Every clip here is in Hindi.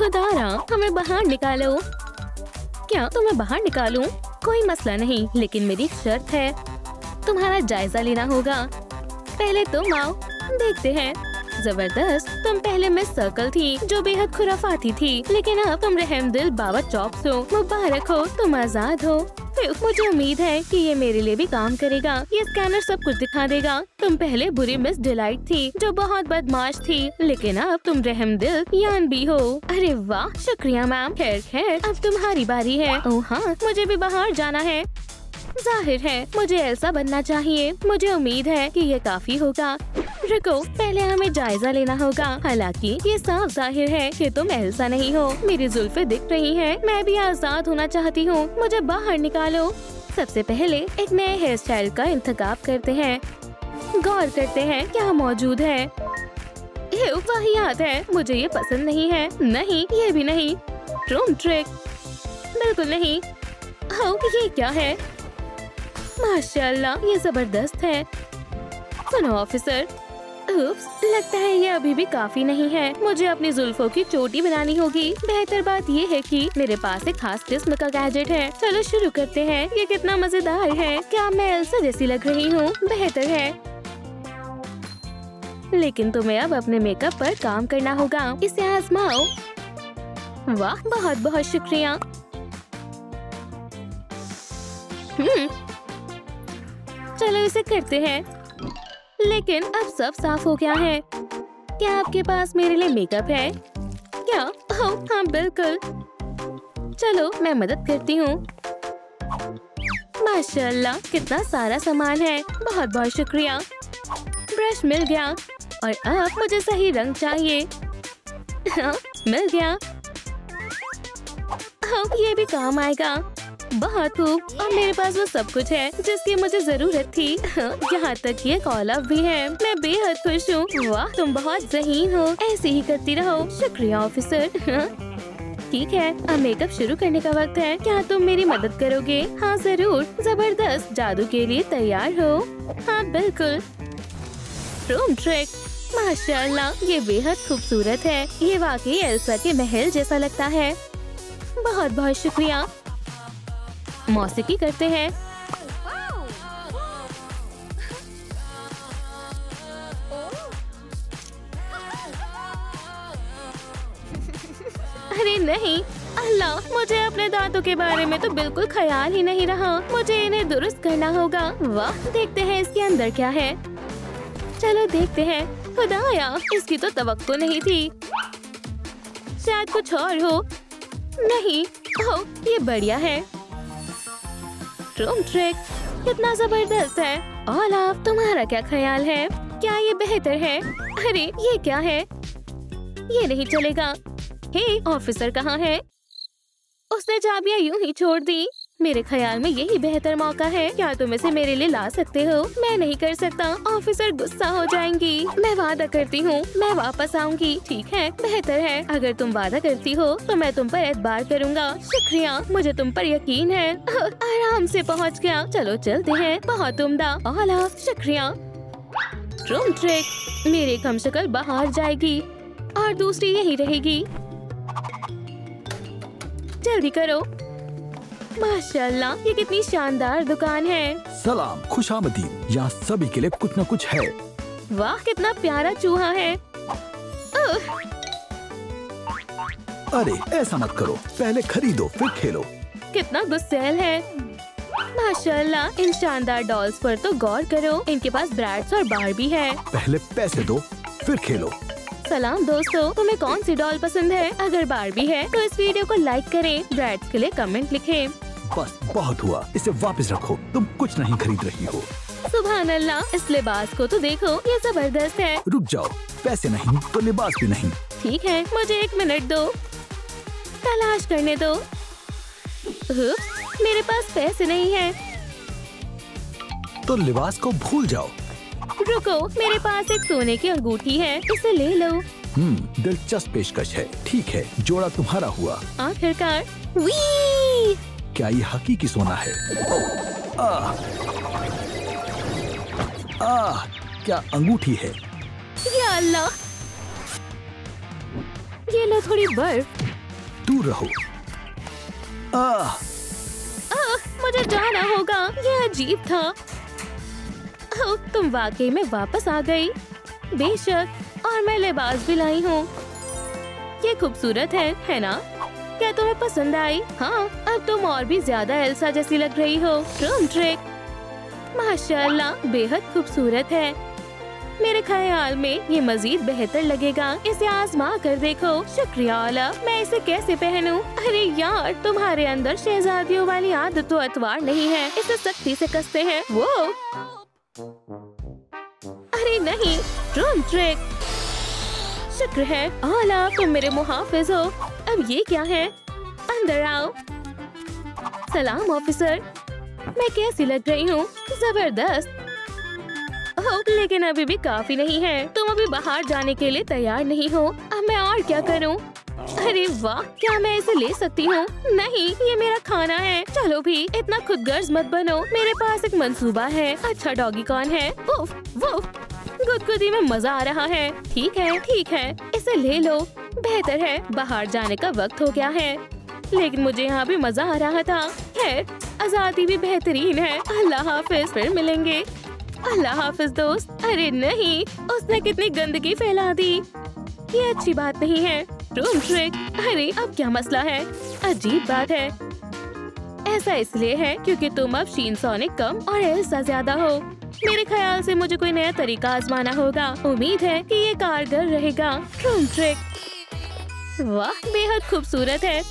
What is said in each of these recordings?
खुदारा, हमें बाहर निकालो। क्या तुम्हें बाहर निकालूं? कोई मसला नहीं, लेकिन मेरी एक शर्त है। तुम्हारा जायजा लेना होगा। पहले तुम आओ, देखते हैं। जबरदस्त। तुम पहले मिस सर्कल थी जो बेहद खुराफाती थी, लेकिन अब तुम रहमदिल बाबा चॉप्स हो। मुबारक हो, तुम आजाद हो। मुझे उम्मीद है कि ये मेरे लिए भी काम करेगा। ये स्कैनर सब कुछ दिखा देगा। तुम पहले बुरी मिस डिलाइट थी जो बहुत बदमाश थी, लेकिन अब तुम रहमदिल यान भी हो। अरे वाह, शुक्रिया मैम। खैर अब तुम्हारी बारी है। ओह हाँ, मुझे भी बाहर जाना है। जाहिर है मुझे एल्सा बनना चाहिए। मुझे उम्मीद है कि ये काफी होगा। रुको, पहले हमें जायजा लेना होगा। हालांकि ये साफ जाहिर है कि तुम एल्सा नहीं हो। मेरी जुल्फें दिख रही हैं। मैं भी आजाद होना चाहती हूँ। मुझे बाहर निकालो। सबसे पहले एक नए हेयर स्टाइल का इंतखाब करते हैं। गौर करते हैं क्या मौजूद है। ये वाहियात है। मुझे ये पसंद नहीं है। नहीं, ये भी नहीं। रूम ट्रिक, बिल्कुल नहीं। ओह, ये क्या है? माशाल्लाह, ये जबरदस्त है। सुनो ऑफिसर, उप्स, लगता है ये अभी भी काफी नहीं है। मुझे अपनी जुल्फों की चोटी बनानी होगी। बेहतर बात ये है कि मेरे पास एक खास किस्म का गैजेट है। चलो शुरू करते हैं। ये कितना मजेदार है। क्या मैं एल्सा जैसी लग रही हूँ? बेहतर है, लेकिन तुम्हें अब अपने मेकअप पर काम करना होगा। इसे आजमाओ। वाह, बहुत बहुत शुक्रिया। चलो इसे करते हैं। लेकिन अब सब साफ हो गया है। क्या आपके पास मेरे लिए मेकअप है? क्या? ओह हाँ, बिल्कुल। चलो मैं मदद करती हूँ। माशाल्लाह, कितना सारा सामान है। बहुत बहुत शुक्रिया। ब्रश मिल गया और अब मुझे सही रंग चाहिए। हाँ, मिल गया। अब ये भी काम आएगा। बहुत खूब। और मेरे पास वो सब कुछ है जिसकी मुझे जरूरत थी। यहाँ तक ये कॉलअप भी है। मैं बेहद खुश हूँ। वाह, तुम बहुत ज़हीन हो। ऐसे ही करती रहो। शुक्रिया ऑफिसर। ठीक है, अब मेकअप शुरू करने का वक्त है। क्या तुम मेरी मदद करोगे? हाँ जरूर। जबरदस्त। जादू के लिए तैयार हो? हाँ बिल्कुल। रूम ट्रिक, माशाल्लाह, ये बेहद खूबसूरत है। ये वाकई एल्सा के महल जैसा लगता है। बहुत बहुत शुक्रिया। मौसीकी करते हैं। अरे नहीं, अल्लाह, मुझे अपने दांतों के बारे में तो बिल्कुल ख्याल ही नहीं रहा। मुझे इन्हें दुरुस्त करना होगा। वाह, देखते हैं इसके अंदर क्या है। चलो देखते हैं। खुदाया, इसकी तो तवक्को नहीं थी। शायद कुछ और हो। नहीं, ओह, ये बढ़िया है। रूम ट्रिक, कितना जबरदस्त है। ओलाफ, तुम्हारा क्या ख्याल है? क्या ये बेहतर है? अरे ये क्या है? ये नहीं चलेगा। हे, ऑफिसर कहाँ है? उसने चाबियां यूं ही छोड़ दी। मेरे ख्याल में यही बेहतर मौका है। क्या तुम इसे मेरे लिए ला सकते हो? मैं नहीं कर सकता। ऑफिसर गुस्सा हो जाएंगी। मैं वादा करती हूँ, मैं वापस आऊंगी। ठीक है, बेहतर है। अगर तुम वादा करती हो तो मैं तुम पर एतबार करूँगा। शुक्रिया, मुझे तुम पर यकीन है। आराम से पहुँच गया। चलो चलते हैं। बहुत उम्दा। आला, शुक्रिया। रूम ट्रिक, मेरी एक हमशक्ल बाहर जाएगी और दूसरी यही रहेगी। जल्दी करो। माशाल्लाह, ये कितनी शानदार दुकान है। सलाम, खुशामदीद। यहाँ सभी के लिए कुछ न कुछ है। वाह, कितना प्यारा चूहा है। अरे ऐसा मत करो, पहले खरीदो फिर खेलो। कितना गुस्सैल है। माशाल्लाह, इन शानदार डॉल्स पर तो गौर करो। इनके पास ब्रैड्स और बारबी है। पहले पैसे दो फिर खेलो। सलाम दोस्तों, तुम्हें कौन सी डॉल पसंद है? अगर बारबी है तो इस वीडियो को लाइक करें। ब्रैड्स के लिए कमेंट लिखें। बस बहुत हुआ, इसे वापस रखो। तुम कुछ नहीं खरीद रही हो। सुभान अल्लाह, इस लिबास को तो देखो, ये जबरदस्त है। रुक जाओ, पैसे नहीं तो लिबास भी नहीं। ठीक है, मुझे 1 मिनट दो, तलाश करने दो। मेरे पास पैसे नहीं है। तो लिबास को भूल जाओ। रुको, मेरे पास एक सोने की अंगूठी है, इसे ले लो। दिलचस्प पेशकश है। ठीक है, जोड़ा तुम्हारा हुआ। आखिरकार। वी! क्या ये हकीकी सोना है? क्या अंगूठी है? या अल्लाह, ये लो थोड़ी बर्फ। दूर रहो। मुझे जाना होगा। ये अजीब था। तुम वाकई में वापस आ गई। बेशक, और मैं लिबास भी लाई हूँ। ये खूबसूरत है ना? क्या तुम्हें पसंद आई? हाँ, अब तुम और भी ज्यादा एल्सा जैसी लग रही हो। रूम ट्रिक, माशाल्लाह, बेहद खूबसूरत है। मेरे ख्याल में ये मजीद बेहतर लगेगा। इसे आजमा कर देखो। शुक्रिया ओला। मैं इसे कैसे पहनूं? अरे यार, तुम्हारे अंदर शहजादियों वाली आदत तो अतवार नहीं है। इसे सख्ती से कसते हैं। वो अरे नहीं, रूम ट्रिक। शुक्र है ओला, तुम मेरे मुहाफिज हो। अब ये क्या है? अंदर आओ। सलाम ऑफिसर। मैं कैसी लग रही हूँ? जबरदस्त। लेकिन अभी भी काफी नहीं है। तुम अभी बाहर जाने के लिए तैयार नहीं हो। अब मैं और क्या करूं? अरे वाह, क्या मैं इसे ले सकती हूँ? नहीं, ये मेरा खाना है। चलो भी, इतना खुदगर्ज मत बनो। मेरे पास एक मंसूबा है। अच्छा डॉगी कौन है? Woof woof. गुदगुदी में मजा आ रहा है। ठीक है, इसे ले लो। बेहतर है, बाहर जाने का वक्त हो गया है। लेकिन मुझे यहाँ भी मजा आ रहा था। खैर, आजादी भी बेहतरीन है। अल्लाह हाफिज, फिर मिलेंगे। अल्लाह हाफिज दोस्त। अरे नहीं, उसने कितनी गंदगी फैला दी। ये अच्छी बात नहीं है। Room trick. अरे अब क्या मसला है? अजीब बात है। ऐसा इसलिए है क्योंकि तुम अब शीन सोनिक कम और एल्सा ज्यादा हो। मेरे ख्याल से मुझे कोई नया तरीका आजमाना होगा। उम्मीद है कि ये कारगर रहेगा। Room trick. वाह, बेहद खूबसूरत है।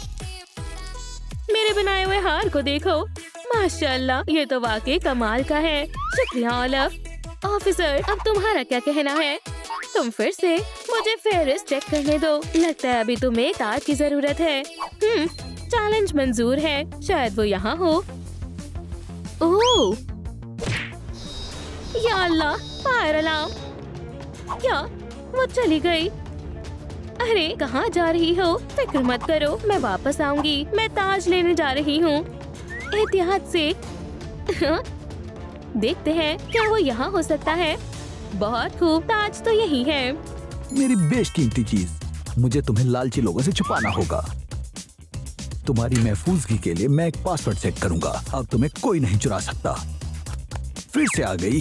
मेरे बनाए हुए हार को देखो। माशाल्लाह, ये तो वाकई कमाल का है। शुक्रिया ओलफ। ऑफिसर, अब तुम्हारा क्या कहना है? तुम फिर से मुझे फेरिस चेक करने दो। लगता है अभी तुम्हें एक तार की जरूरत है। चैलेंज मंजूर है। शायद वो यहाँ हो। ओह, या अल्लाह, फायर अलार्म। क्या? वो चली गई। अरे कहाँ जा रही हो? फिक्र मत करो, मैं वापस आऊंगी। मैं ताज लेने जा रही हूँ। एहतियात से। देखते हैं क्या वो यहाँ हो सकता है। बहुत खूब, ताज तो यही है। मेरी बेशकीमती चीज, मुझे तुम्हें लालची लोगों से छुपाना होगा। तुम्हारी महफूजगी के लिए मैं एक पासवर्ड सेट करूंगा। अब तुम्हें कोई नहीं चुरा सकता। फिर से आ गई।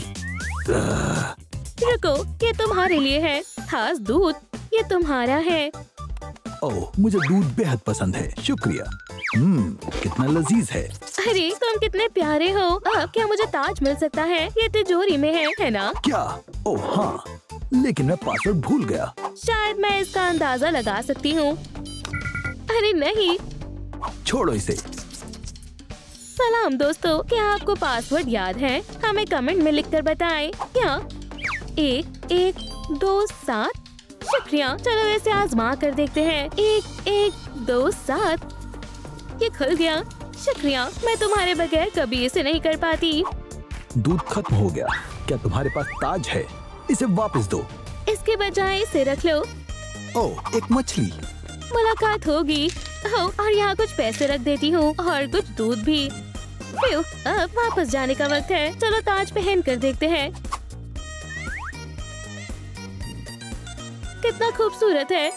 रुको, ये तुम्हारे लिए है। खास दूध, ये तुम्हारा है। ओह, मुझे दूध बेहद पसंद है। शुक्रिया। कितना लजीज है। अरे तुम कितने प्यारे हो। अब क्या मुझे ताज मिल सकता है? ये तिजोरी में है ना? क्या? ओह हाँ, लेकिन मैं पासवर्ड भूल गया। शायद मैं इसका अंदाजा लगा सकती हूँ। अरे नहीं, छोड़ो इसे। सलाम दोस्तों, क्या आपको पासवर्ड याद है? हमें कमेंट में लिखकर बताएं। क्या? 1127। शुक्रिया। चलो इसे आजमा कर देखते हैं। 1127। ये खुल गया। शुक्रिया, मैं तुम्हारे बगैर कभी इसे नहीं कर पाती। दूध खत्म हो गया। क्या तुम्हारे पास ताज है? इसे वापस दो। इसके बजाय इसे रख लो। ओह, एक मछली। मुलाकात होगी। और यहाँ कुछ पैसे रख देती हूँ और कुछ दूध भी। अब वापस जाने का वक्त है। चलो ताज पहन कर देखते हैं। कितना खूबसूरत है।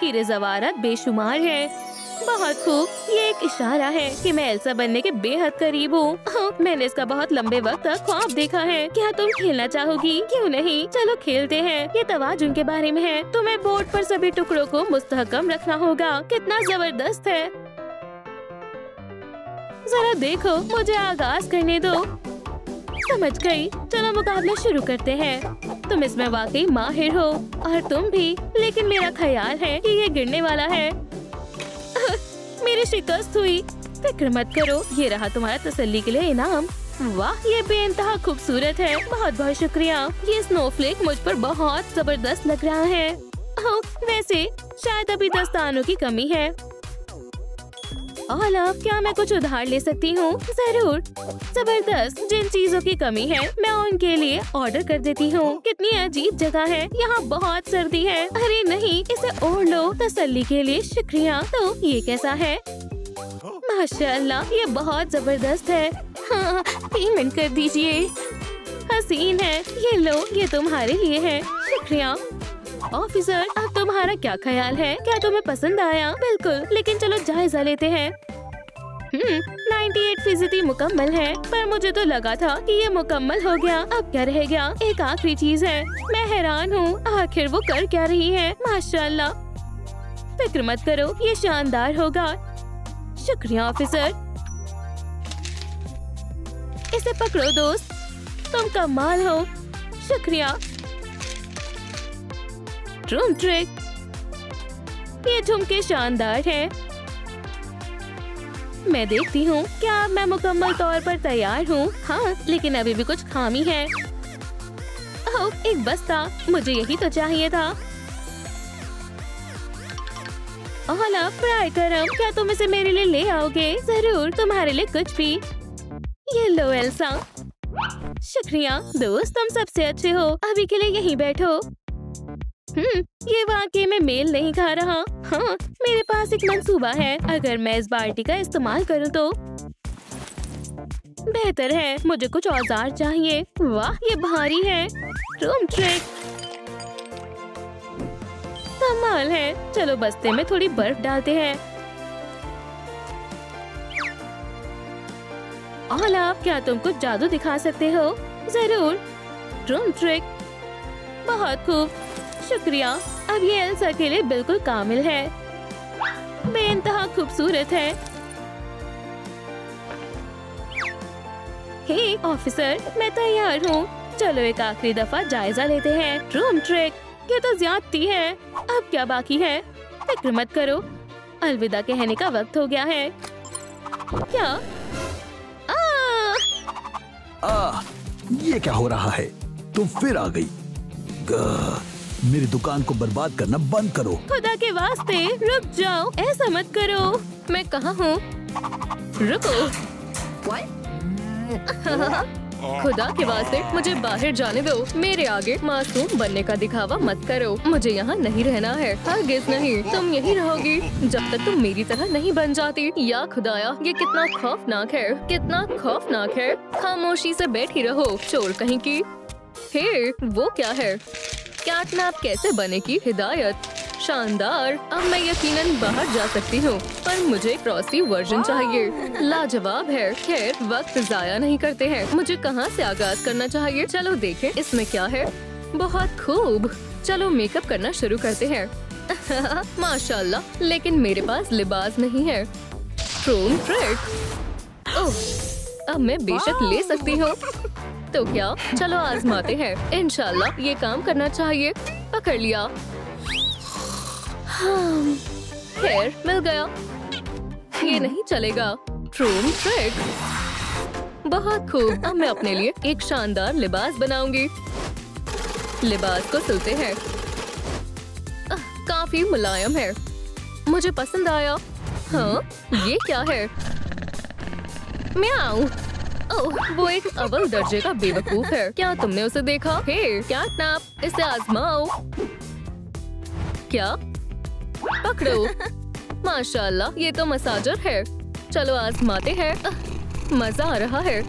हीरे जवाहरात बेशुमार है। बहुत खूब। ये एक इशारा है कि मैं एल्सा बनने के बेहद करीब हूँ। मैंने इसका बहुत लंबे वक्त तक ख्वाब देखा है। क्या तुम खेलना चाहोगी? क्यों नहीं, चलो खेलते हैं। ये तवाजुन के बारे में है। तुम्हें बोर्ड पर सभी टुकड़ों को मुस्तहकम रखना होगा। कितना जबरदस्त है। जरा देखो, मुझे आगाज करने दो। समझ गई। चलो मुकाबला शुरू करते हैं। तुम इसमें वाकई माहिर हो और तुम भी। लेकिन मेरा ख्याल है कि ये गिरने वाला है। मेरी शिकस्त हुई। फिक्र मत करो, ये रहा तुम्हारा तसल्ली के लिए इनाम। वाह, ये बेइंतहा खूबसूरत है। बहुत बहुत शुक्रिया। ये स्नोफ्लेक मुझ पर बहुत जबरदस्त लग रहा है। वैसे शायद अभी दस्तानों की कमी है। ओला, क्या मैं कुछ उधार ले सकती हूँ? जरूर। जबरदस्त। जिन चीजों की कमी है मैं उनके लिए ऑर्डर कर देती हूँ। कितनी अजीब जगह है। यहाँ बहुत सर्दी है। अरे नहीं, इसे ओढ़ लो। तसल्ली के लिए शुक्रिया। तो ये कैसा है? माशाल्लाह, ये बहुत जबरदस्त है। हाँ, पेमेंट कर दीजिए। हसीन है। ये लो, ये तुम्हारे लिए है। शुक्रिया। ऑफिसर, अब तुम्हारा क्या ख्याल है? क्या तुम्हें पसंद आया? बिल्कुल, लेकिन चलो जायजा लेते हैं। 98% मुकम्मल है, पर मुझे तो लगा था कि ये मुकम्मल हो गया। अब क्या रह गया? एक आखिरी चीज है। मैं हैरान हूँ, आखिर वो कर क्या रही है? माशाल्लाह। फिक्र मत करो, ये शानदार होगा। शुक्रिया ऑफिसर। इसे पकड़ो दोस्त, तुम कमाल हो। शुक्रिया। रूम ट्रिक, ये झुमके शानदार है। मैं देखती हूँ क्या मैं मुकम्मल तौर पर तैयार हूँ। हाँ, लेकिन अभी भी कुछ खामी है। ओह, एक बस्ता, मुझे यही तो चाहिए था। ओला, फ्राई करम, क्या तुम इसे मेरे लिए ले आओगे? जरूर, तुम्हारे लिए कुछ भी। ये लो एल्सा। शुक्रिया दोस्त, तुम सबसे अच्छे हो। अभी के लिए यहीं बैठो। ये वाकई में मेल नहीं खा रहा। हाँ, मेरे पास एक मंसूबा है। अगर मैं इस बाल्टी का इस्तेमाल करूँ तो बेहतर है। मुझे कुछ औजार चाहिए। वाह, ये भारी है। रूम ट्रिक, कमाल है। चलो बस्ते में थोड़ी बर्फ डालते हैं। ओलाफ, क्या तुम कुछ जादू दिखा सकते हो? जरूर। रूम ट्रिक, बहुत खूब, शुक्रिया। अब ये एल्सा के लिए बिल्कुल कामिल है। बेइंतहा खूबसूरत है। हे ऑफिसर, मैं तैयार हूँ। चलो एक आखिरी दफा जायजा लेते हैं। रूम ट्रिक, ये तो ज्यादती है। अब क्या बाकी है? फिक्र मत करो, अलविदा कहने का वक्त हो गया है। क्या? ये क्या हो रहा है? तुम फिर आ गई। मेरी दुकान को बर्बाद करना बंद करो। खुदा के वास्ते रुक जाओ, ऐसा मत करो। मैं कहाँ हूँ? रुको। खुदा के वास्ते मुझे बाहर जाने दो। मेरे आगे मासूम बनने का दिखावा मत करो। मुझे यहाँ नहीं रहना है, हरगिज़ नहीं। तुम यहीं रहोगी जब तक तुम मेरी तरह नहीं बन जाती। या खुदाया, ये कितना खौफनाक है, कितना खौफनाक है। खामोशी से बैठी रहो, चोर कहीं की। हे, वो क्या है? कैटनैप कैसे बने की हिदायत। शानदार, अब मैं यकीनन बाहर जा सकती हूँ, पर मुझे फ्रॉस्टी वर्जन चाहिए। लाजवाब है। खैर, वक्त जाया नहीं करते हैं। मुझे कहाँ से आगाज करना चाहिए? चलो देखें इसमें क्या है। बहुत खूब, चलो मेकअप करना शुरू करते हैं। माशाल्लाह, लेकिन मेरे पास लिबास नहीं है। रूम ट्रिक, ओह, अब मैं बेशक ले सकती हूँ। तो क्या, चलो आजमाते हैं। इंशाल्लाह ये काम करना चाहिए। पकड़ लिया। हाँ, खैर मिल गया। ये नहीं चलेगा। रूम ट्रिक, बहुत खूब। अब मैं अपने लिए एक शानदार लिबास बनाऊंगी। लिबास को सिलते हैं। काफी मुलायम है, मुझे पसंद आया। हाँ, ये क्या है? म्याऊ। ओह, वो एक अव्वल दर्जे का बेवकूफ है। क्या तुमने उसे देखा? हे कैटनैप, इसे आजमाओ। क्या? पकड़ो। माशाल्लाह, ये तो मसाजर है। चलो आजमाते हैं। मजा आ रहा है।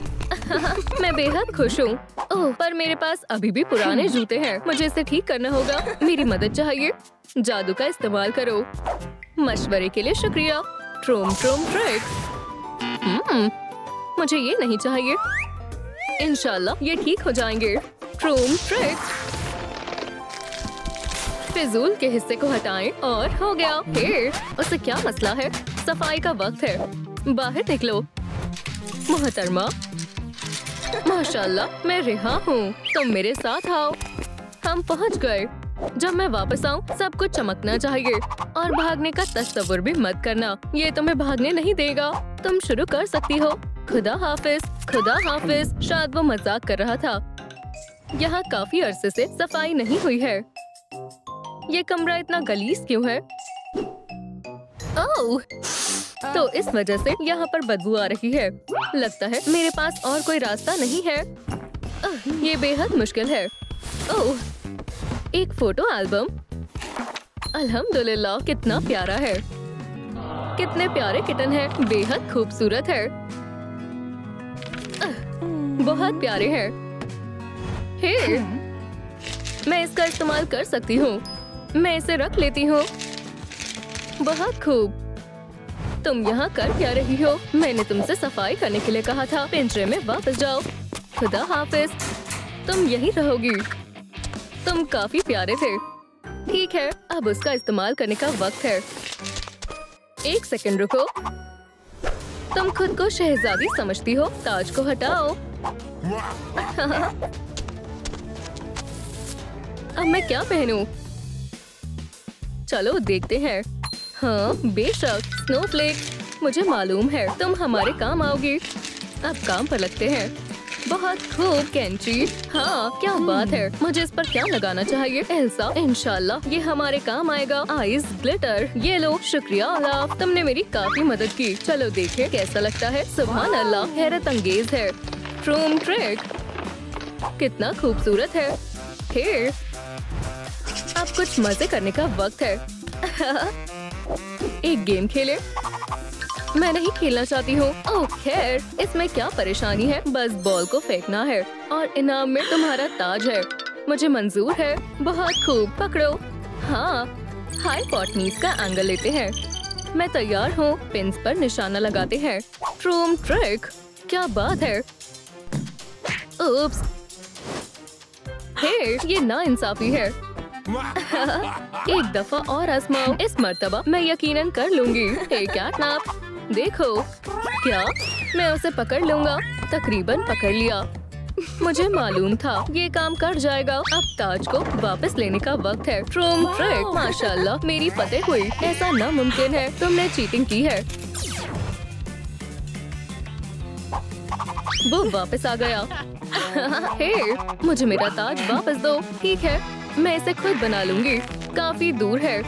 मैं बेहद खुश हूँ। ओह, पर मेरे पास अभी भी पुराने जूते हैं। मुझे इसे ठीक करना होगा। मेरी मदद चाहिए। जादू का इस्तेमाल करो। मशवरे के लिए शुक्रिया। ट्रूम ट्रिक। मुझे ये नहीं चाहिए। इंशाल्लाह ये ठीक हो जाएंगे। ट्रूम ट्रिक, फिजूल के हिस्से को हटाएं और हो गया। हे, उसे क्या मसला है? सफाई का वक्त है, बाहर निकलो। मोहतरमा, माशाल्लाह मैं रिहा हूँ। तुम मेरे साथ आओ। हम पहुँच गए। जब मैं वापस आऊँ सब कुछ चमकना चाहिए और भागने का तस्वुर भी मत करना। ये तुम्हें भागने नहीं देगा। तुम शुरू कर सकती हो। खुदा हाफिज, खुदा हाफिज। शायद वो मजाक कर रहा था। यहाँ काफी अरसे से सफाई नहीं हुई है। ये कमरा इतना गलीज क्यों है? ओह, तो इस वजह से यहाँ पर बदबू आ रही है। लगता है मेरे पास और कोई रास्ता नहीं है। ये बेहद मुश्किल है। ओह, एक फोटो एल्बम। अल्हम्दुलिल्लाह, कितना प्यारा है। कितने प्यारे किटन है, बेहद खूबसूरत है। बहुत प्यारे हैं। हे, मैं इसका इस्तेमाल कर सकती हूँ। मैं इसे रख लेती हूँ। बहुत खूब। तुम यहाँ कर क्या रही हो? मैंने तुमसे सफाई करने के लिए कहा था। पिंजरे में वापस जाओ। खुदा हाफिज। तुम यहीं रहोगी। तुम काफी प्यारे थे। ठीक है, अब उसका इस्तेमाल करने का वक्त है। एक सेकंड रुको। तुम खुद को शहजादी समझती हो? ताज को हटाओ। अब मैं क्या पहनूं? चलो देखते हैं। हाँ बेशक, स्नोफ्लेक। मुझे मालूम है तुम हमारे काम आओगी। अब काम पर लगते हैं। बहुत खूब कैंची। हाँ क्या बात है। मुझे इस पर क्या लगाना चाहिए? एल्सा, इंशाल्लाह ये हमारे काम आएगा। Ice glitter. ये लो। शुक्रिया ओलाफ, तुमने मेरी काफी मदद की। चलो देखें कैसा लगता है। सुभान अल्लाह, हैरत अंगेज है। ट्रूम ट्रिक कितना खूबसूरत है। फिर अब कुछ मजे करने का वक्त है। एक गेम खेले। मैं नहीं खेलना चाहती हूँ। ओह खैर, इसमें क्या परेशानी है? बस बॉल को फेंकना है और इनाम में तुम्हारा ताज है। मुझे मंजूर है। बहुत खूब, पकड़ो। हाँ, हाई पॉटनीज का एंगल लेते हैं। मैं तैयार हूँ। पिन्स पर निशाना लगाते हैं। ट्रूम ट्रिक, क्या बात है। उप्स, हे, ये नाइंसाफी है। एक दफा और आजमाओ। इस मर्तबा मैं यकीनन कर लूंगी। हे कैटनैप, देखो। क्या? मैं उसे पकड़ लूंगा। तकरीबन पकड़ लिया। मुझे मालूम था ये काम कर जाएगा। अब ताज को वापस लेने का वक्त है। ट्रूम ट्रिक, माशाल्लाह मेरी फतेह हुई। ऐसा नामुमकिन है। तुमने चीटिंग की है। वो वापस आ गया। हे, मुझे मेरा ताज वापस दो। ठीक है, मैं इसे खुद बना लूंगी। काफी दूर है।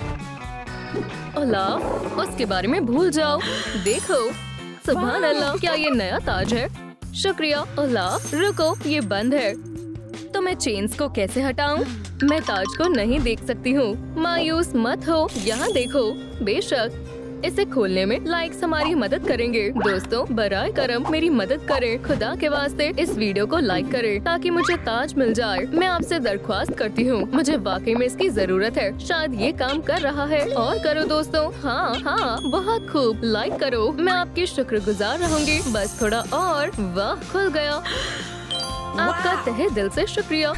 ओलाफ, उसके बारे में भूल जाओ। देखो, सुभान अल्लाह, क्या ये नया ताज है? शुक्रिया। ओलाफ रुको, ये बंद है। तो मैं चेन्स को कैसे हटाऊं? मैं ताज को नहीं देख सकती हूँ। मायूस मत हो, यहाँ देखो। बेशक इसे खोलने में लाइक्स हमारी मदद करेंगे। दोस्तों बराए करम मेरी मदद करें। खुदा के वास्ते इस वीडियो को लाइक करें ताकि मुझे ताज मिल जाए। मैं आपसे दरख्वास्त करती हूँ, मुझे वाकई में इसकी जरूरत है। शायद ये काम कर रहा है। और करो दोस्तों। हाँ हाँ, बहुत खूब, लाइक करो। मैं आपकी शुक्रगुजार रहूंगी। बस थोड़ा और। वाह, खुल गया। आपका तहे दिल से शुक्रिया।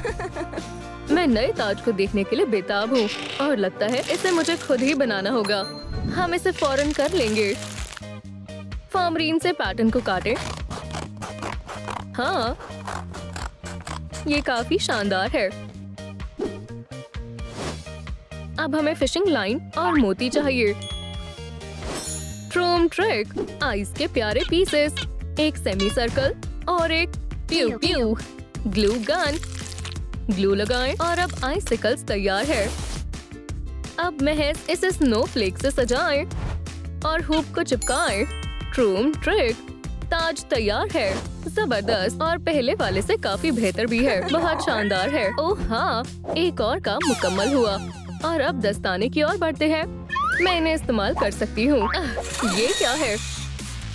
मैं नए ताज को देखने के लिए बेताब हूँ और लगता है इसे मुझे खुद ही बनाना होगा। हम इसे फौरन कर लेंगे। फार्मरीन से पैटर्न को काटें। हाँ, ये काफी शानदार है। अब हमें फिशिंग लाइन और मोती चाहिए। ट्रूम ट्रिक, आइस के प्यारे पीसेस, एक सेमी सर्कल और एक प्यू प्यू। ग्लू गन, ग्लू लगाएं और अब आइसिकल्स तैयार है। अब महज इसे स्नोफ्लेक से सजाएं और हुप को चिपकाएं। ट्रूम ट्रिक, ताज तैयार है। जबरदस्त, और पहले वाले से काफी बेहतर भी है। बहुत शानदार है। ओह हाँ, एक और काम मुकम्मल हुआ और अब दस्ताने की ओर बढ़ते हैं। मैं इन्हें इस्तेमाल कर सकती हूँ। ये क्या है?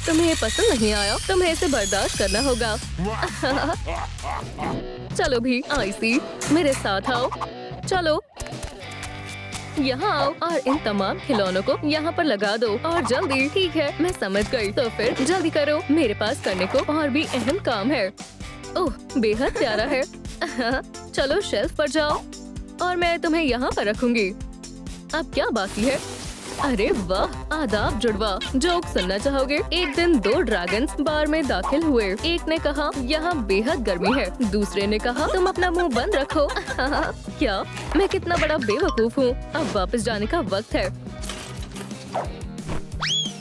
तुम्हें ये पसंद नहीं आया? तुम्हें इसे बर्दाश्त करना होगा। चलो भी आइसी, मेरे साथ आओ। चलो यहाँ आओ और इन तमाम खिलौनों को यहाँ पर लगा दो और जल्दी। ठीक है, मैं समझ गई। तो फिर जल्दी करो, मेरे पास करने को और भी अहम काम है। ओह, बेहद प्यारा है। चलो शेल्फ पर जाओ और मैं तुम्हें यहाँ पर रखूंगी। अब क्या बाकी है? अरे वाह, आदाब जुड़वा। जोक सुनना चाहोगे? एक दिन दो ड्रैगन्स बार में दाखिल हुए। एक ने कहा यहाँ बेहद गर्मी है। दूसरे ने कहा तुम अपना मुंह बंद रखो। क्या? मैं कितना बड़ा बेवकूफ हूँ। अब वापस जाने का वक्त है।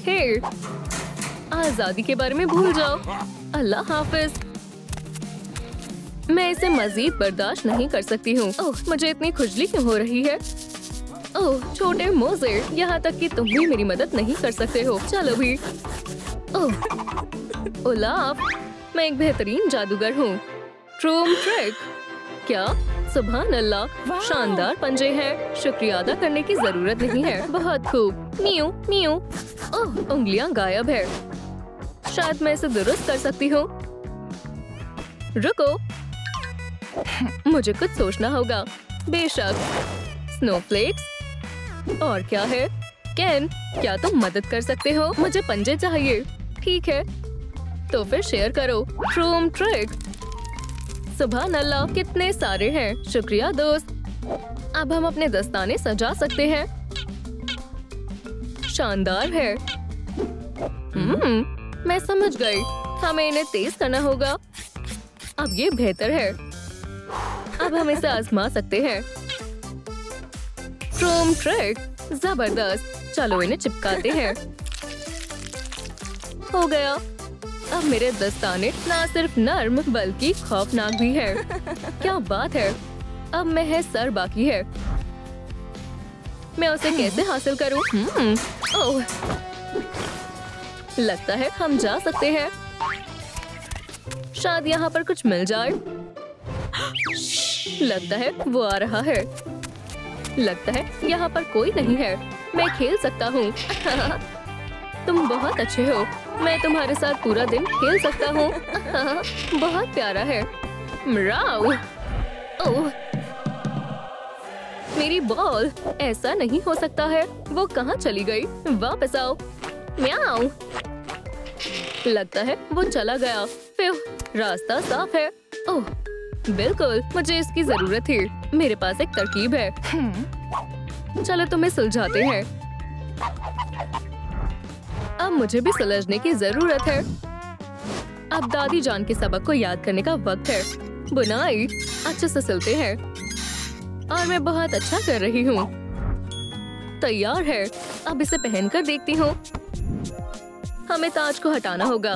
हे, आजादी के बारे में भूल जाओ। अल्लाह हाफिज। मैं इसे मजीद बर्दाश्त नहीं कर सकती हूँ। ओह, मुझे इतनी खुजली क्यों हो रही है? ओह छोटे मोजे, यहाँ तक कि तुम भी मेरी मदद नहीं कर सकते हो। चलो भी। ओह ओलाफ, मैं एक बेहतरीन जादूगर हूँ। ट्रूम ट्रिक, क्या? सुभान अल्लाह, शानदार पंजे हैं। शुक्रिया अदा करने की जरूरत नहीं है। बहुत खूब। New new. ओह, उंगलियाँ गायब है। शायद मैं इसे दुरुस्त कर सकती हूँ। रुको, मुझे कुछ सोचना होगा। बेशक। स्नोफ्लेक्स, और क्या है? केन, क्या तुम मदद कर सकते हो? मुझे पंजे चाहिए। ठीक है, तो फिर शेयर करो। ट्रूम ट्रिक। सुभान अल्लाह, कितने सारे हैं। शुक्रिया दोस्त। अब हम अपने दस्ताने सजा सकते हैं। शानदार है। मैं समझ गई। हमें इन्हें तेज करना होगा। अब ये बेहतर है। अब हम इसे आजमा सकते हैं। ट्रूम ट्रिक, जबरदस्त। चलो इन्हें चिपकाते हैं। हो गया। अब मेरे दस्ताने ना सिर्फ नर्म बल्कि खौफनाक भी है। क्या बात है। अब महज सर बाकी है। मैं उसे कैसे हासिल करूं? ओह, लगता है हम जा सकते हैं। शायद यहाँ पर कुछ मिल जाए। लगता है वो आ रहा है। लगता है यहाँ पर कोई नहीं है। मैं खेल सकता हूँ। तुम बहुत अच्छे हो। मैं तुम्हारे साथ पूरा दिन खेल सकता हूँ। बहुत प्यारा है। म्याऊ। ओह, मेरी बॉल। ऐसा नहीं हो सकता है। वो कहाँ चली गई? वापस आओ। म्याऊ। लगता है वो चला गया। फिर रास्ता साफ है। ओह, बिल्कुल, मुझे इसकी जरूरत थी। मेरे पास एक तरकीब है। चलो तुम्हें सुलझाते हैं। अब मुझे भी सुलझने की जरूरत है। अब दादी जान के सबक को याद करने का वक्त है। बुनाई अच्छे से सिलते हैं और मैं बहुत अच्छा कर रही हूँ। तैयार है। अब इसे पहनकर देखती हूँ। हमें ताज को हटाना होगा।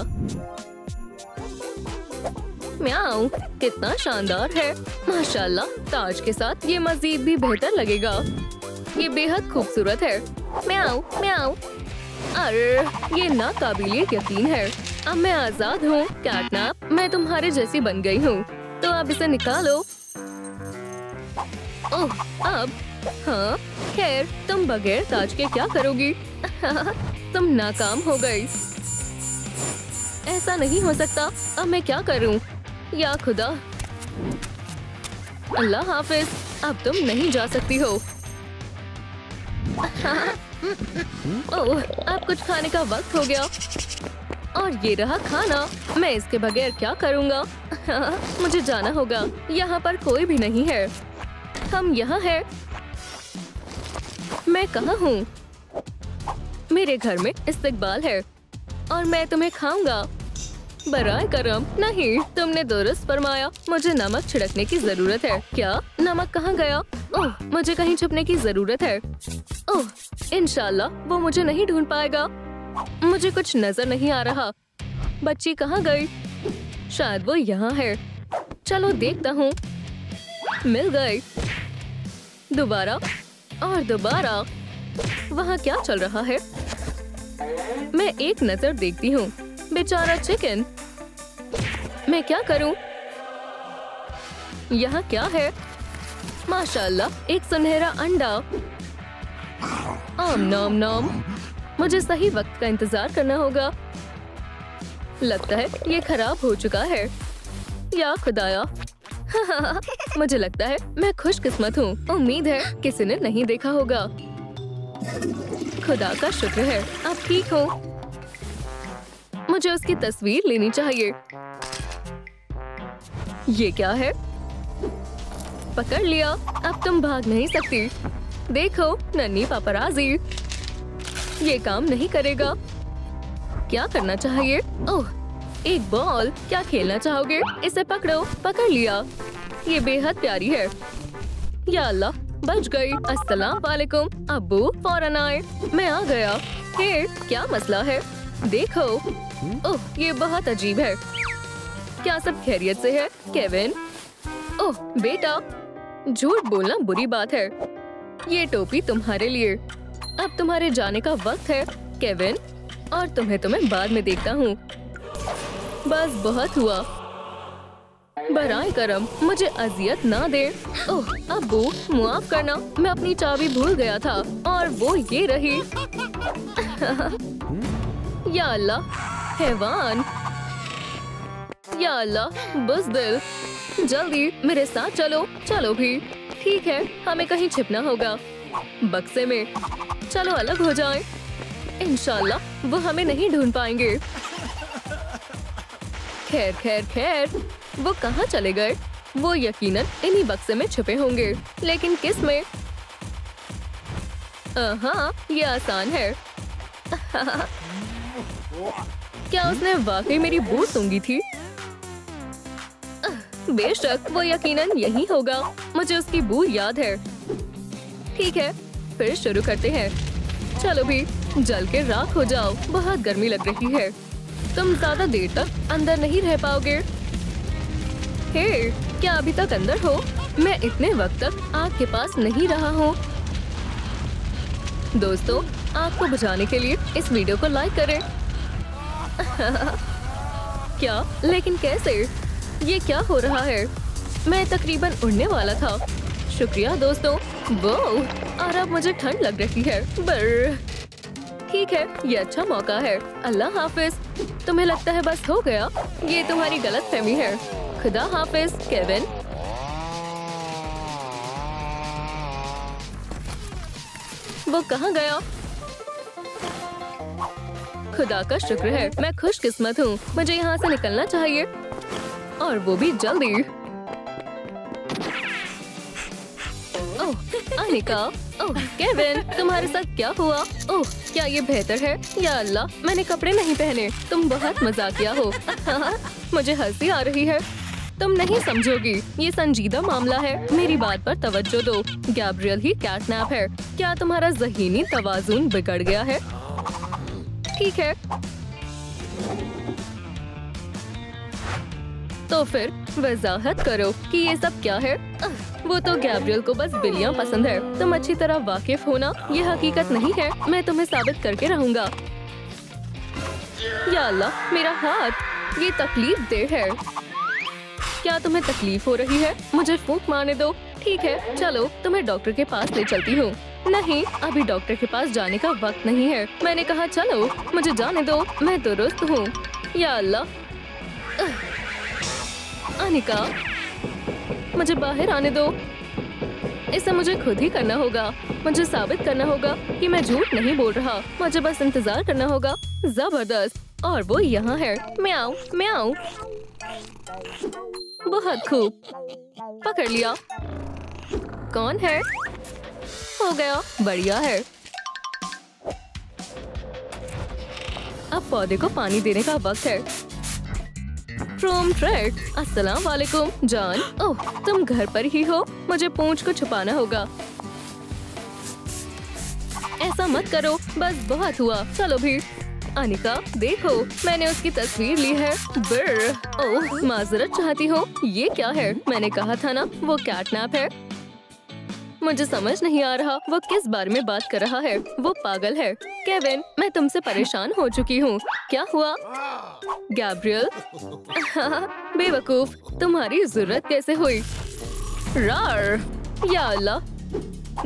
म्याऊ, कितना शानदार है। माशाल्लाह, ताज के साथ ये मजीद भी बेहतर लगेगा। ये बेहद खूबसूरत है। म्याऊ म्याऊ। अरे ये नाकाबिले यकीन है। अब मैं आजाद हूँ। कैटनैप, मैं तुम्हारे जैसी बन गई हूँ। तो अब इसे निकालो। ओह, अब हाँ, खैर तुम बगैर ताज के क्या करोगी? तुम नाकाम हो गई। ऐसा नहीं हो सकता। अब मैं क्या करूं? या खुदा। अल्लाह हाफिज। अब तुम नहीं जा सकती हो। ओह, अब कुछ खाने का वक्त हो गया। और ये रहा खाना। मैं इसके बगैर क्या करूंगा? मुझे जाना होगा। यहाँ पर कोई भी नहीं है। हम यहाँ हैं। मैं कहाँ हूँ? मेरे घर में इस्तकबाल है और मैं तुम्हें खाऊंगा। बराए करम। नहीं, तुमने दुरुस्त फरमाया। मुझे नमक छिड़कने की जरूरत है। क्या? नमक कहाँ गया? ओह, मुझे कहीं छुपने की जरूरत है। ओह, इंशाल्लाह वो मुझे नहीं ढूंढ पाएगा। मुझे कुछ नजर नहीं आ रहा। बच्ची कहाँ गई? शायद वो यहाँ है। चलो देखता हूँ। मिल गई। दोबारा और दोबारा। वहाँ क्या चल रहा है? मैं एक नजर देखती हूँ। बेचारा चिकन। मैं क्या करूँ? यहाँ क्या है? माशाल्लाह, एक सुनहरा अंडा। आम नॉम नॉम। मुझे सही वक्त का इंतजार करना होगा। लगता है ये खराब हो चुका है। या खुदाया। मुझे लगता है मैं खुशकिस्मत हूँ। उम्मीद है किसी ने नहीं देखा होगा। खुदा का शुक्र है अब ठीक हो। मुझे उसकी तस्वीर लेनी चाहिए। ये क्या है? पकड़ लिया। अब तुम भाग नहीं सकती। देखो, नन्ही पापराजी। ये काम नहीं करेगा। क्या करना चाहिए? ओह, एक बॉल। क्या खेलना चाहोगे? इसे पकड़ो। पकड़ लिया। ये बेहद प्यारी है। या अल्लाह, बच गई। अस्सलाम वालेकुम अब्बू। फौरन आए। मैं आ गया। हे, क्या मसला है? देखो। ओह, ये बहुत अजीब है। क्या सब खैरियत से है केविन? ओह बेटा, झूठ बोलना बुरी बात है। ये टोपी तुम्हारे लिए। अब तुम्हारे जाने का वक्त है केविन, और तुम्हें बाद में देखता हूँ। बस बहुत हुआ। बराए करम, मुझे अजियत ना दे। ओह अब्बू, माफ करना, मैं अपनी चाबी भूल गया था और वो ये रही। या अल्लाह, हैवान। या अल्लाह, बुज़दिल। जल्दी मेरे साथ चलो। चलो भी। ठीक है, हमें कहीं छिपना होगा। बक्से में। चलो अलग हो जाएं। इंशाल्लाह वो हमें नहीं ढूंढ पाएंगे। खैर खैर खैर, वो कहाँ चले गए? वो यकीनन इन्हीं बक्से में छुपे होंगे, लेकिन किस में? हाँ, ये आसान है। क्या उसने वाकई मेरी बू सूंघी थी? बेशक वो यकीनन यही होगा। मुझे उसकी बू याद है। ठीक है, फिर शुरू करते हैं। चलो भी, जल के राख हो जाओ। बहुत गर्मी लग रही है। तुम ज्यादा देर तक अंदर नहीं रह पाओगे। हे, क्या अभी तक अंदर हो? मैं इतने वक्त तक आग के पास नहीं रहा हूँ। दोस्तों, आग को बुझाने के लिए इस वीडियो को लाइक करें। क्या? लेकिन कैसे? ये क्या हो रहा है? मैं तकरीबन उड़ने वाला था। शुक्रिया दोस्तों। वो, और अब मुझे ठंड लग रही है। बर्र। ठीक है, ये अच्छा मौका है। अल्लाह हाफिज। तुम्हें लगता है बस हो गया? ये तुम्हारी गलतफहमी है। खुदा हाफिज केविन। वो कहाँ गया? खुदा का शुक्र है, मैं खुशकिस्मत हूँ। मुझे यहाँ से निकलना चाहिए, और वो भी जल्दी। ओह, अनिका। ओह, केविन, तुम्हारे साथ क्या हुआ? ओह, क्या ये बेहतर है? या अल्लाह, मैंने कपड़े नहीं पहने। तुम बहुत मजाकिया हो। मुझे हंसी आ रही है। तुम नहीं समझोगी, ये संजीदा मामला है। मेरी बात पर तवज्जो दो। गैब्रियल ही कैटनैप है। क्या तुम्हारा ज़हीनी तवाज़ुन बिगड़ गया है? ठीक है, तो फिर वजाहत करो कि ये सब क्या है। वो तो गैब्रियल को बस बिल्लियाँ पसंद है। तुम अच्छी तरह वाकिफ हो ना, ये हकीकत नहीं है। मैं तुम्हें साबित करके रहूंगा। या अल्लाह, मेरा हाथ, ये तकलीफ दे है। क्या तुम्हें तकलीफ हो रही है? मुझे फूंक मारने दो। ठीक है, चलो तुम्हें डॉक्टर के पास ले चलती हूँ। नहीं, अभी डॉक्टर के पास जाने का वक्त नहीं है। मैंने कहा चलो, मुझे जाने दो। मैं दुरुस्त हूँ। या अल्लाह। अनिका, मुझे बाहर आने दो। इसे मुझे खुद ही करना होगा। मुझे साबित करना होगा कि मैं झूठ नहीं बोल रहा। मुझे बस इंतजार करना होगा। जबरदस्त। और वो यहाँ है। म्याऊ म्याऊ। बहुत खूब, पकड़ लिया। कौन है? हो गया, बढ़िया है। अब पौधे को पानी देने का वक्त है। From trade. अस्सलाम वालेकुम जान। ओह, तुम घर पर ही हो? मुझे पूंछ को छुपाना होगा। ऐसा मत करो, बस बहुत हुआ। चलो भी। अनिका, देखो, मैंने उसकी तस्वीर ली है। ब्र। ओह, माजरत चाहती हूँ। ये क्या है? मैंने कहा था ना, वो कैटनैप है। मुझे समझ नहीं आ रहा वो किस बारे में बात कर रहा है। वो पागल है। केविन, मैं तुमसे परेशान हो चुकी हूँ। क्या हुआ? गैब्रियल। बेवकूफ, तुम्हारी जरूरत कैसे हुई? रार। या अल्लाह,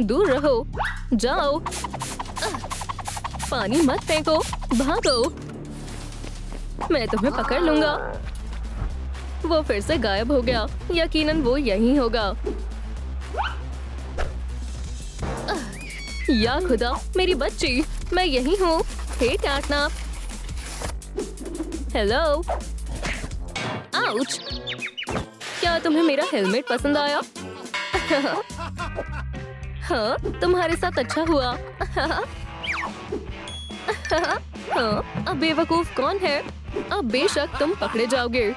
दूर रहो। जाओ। पानी मत फेंको, भागो। मैं तुम्हें पकड़ लूंगा। वो फिर से गायब हो गया। यकीनन वो यहीं होगा। या खुदा, मेरी बच्ची, मैं यहीं हूँ। हे कैटनैप। हेलो। आउच। क्या तुम्हें मेरा हेलमेट पसंद आया? हाँ, तुम्हारे साथ अच्छा हुआ। हाँ, अब बेवकूफ कौन है? अब बेशक तुम पकड़े जाओगे।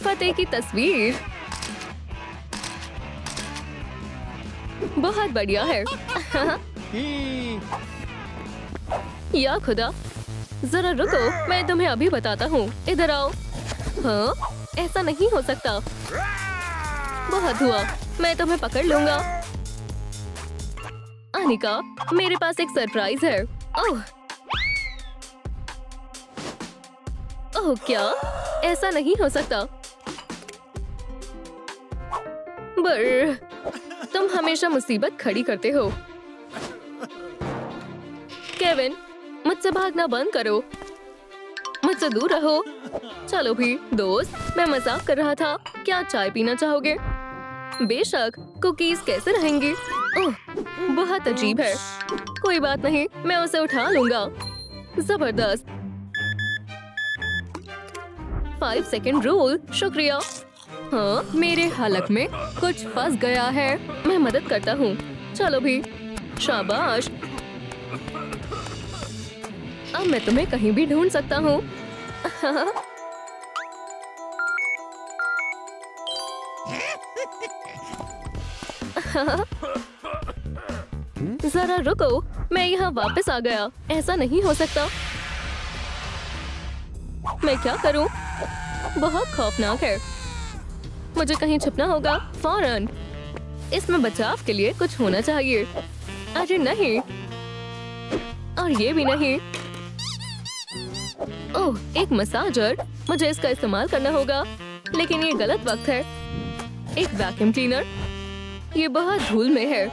फतेह की तस्वीर। बहुत बढ़िया है। या खुदा, जरा रुको, मैं तुम्हें अभी बताता हूँ। इधर आओ। हाँ, ऐसा नहीं हो सकता। बहुत हुआ, मैं तुम्हें पकड़ लूंगा। अनिका, मेरे पास एक सरप्राइज है। ओह, ओह, क्या? ऐसा नहीं हो सकता। बर, तुम हमेशा मुसीबत खड़ी करते हो। केविन, मुझसे भागना बंद करो। मुझसे दूर रहो। चलो भी दोस्त, मैं मजाक कर रहा था। क्या चाय पीना चाहोगे? बेशक, कुकीज कैसे रहेंगी? ओह, बहुत अजीब है। कोई बात नहीं, मैं उसे उठा लूंगा। जबरदस्त। 5 सेकंड रूल, शुक्रिया। हाँ, मेरे हलक में कुछ फंस गया है। मैं मदद करता हूँ। चलो भी, शाबाश। अब मैं तुम्हें कहीं भी ढूंढ सकता हूँ। जरा रुको, मैं यहाँ वापस आ गया। ऐसा नहीं हो सकता। मैं क्या करूँ? बहुत खौफनाक है। मुझे कहीं छुपना होगा फौरन। इसमें बचाव के लिए कुछ होना चाहिए। अरे नहीं, और ये भी नहीं। ओह, एक मसाजर। मुझे इसका इस्तेमाल करना होगा, लेकिन ये गलत वक्त है। एक वैक्यूम क्लीनर। ये बहुत धूल में है।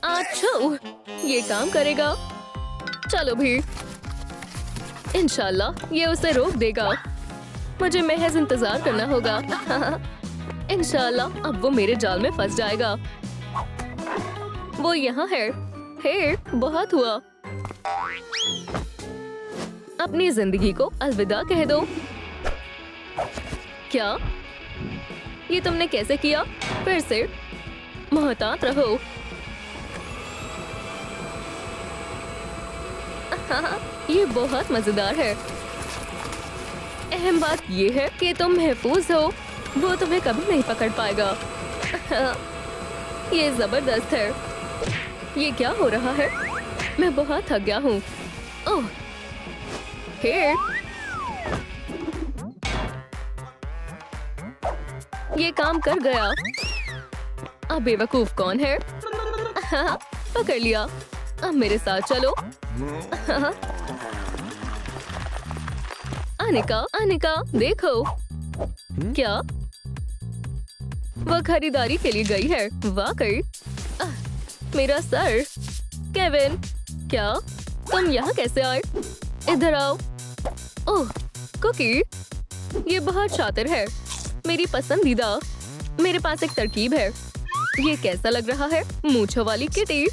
अच्छा, ये काम करेगा। चलो भी, इंशाल्लाह ये उसे रोक देगा। मुझे महज इंतजार करना होगा। इंशाल्लाह अब वो मेरे जाल में फंस जाएगा। वो यहाँ है। हे, बहुत हुआ। अपनी जिंदगी को अलविदा कह दो। क्या? ये तुमने कैसे किया? फिर से मोहतात रहो। ये बहुत मजेदार है। अहम बात ये है कि तुम महफूज हो। वो तुम्हें कभी नहीं पकड़ पाएगा। ये जबरदस्त है। ये क्या हो रहा है? मैं बहुत थक गया हूँ। ओह, हे, ये काम कर गया। अब बेवकूफ कौन है? पकड़ लिया। अब मेरे साथ चलो। अनिका, देखो। क्या? वह खरीदारी के लिए गई है। वाकई। मेरा सर। केविन, क्या तुम यहाँ कैसे आए? इधर आओ। ओह, कुकी, ये बहुत शातिर है। मेरी पसंदीदा। मेरे पास एक तरकीब है। ये कैसा लग रहा है? मूंछों वाली किटी।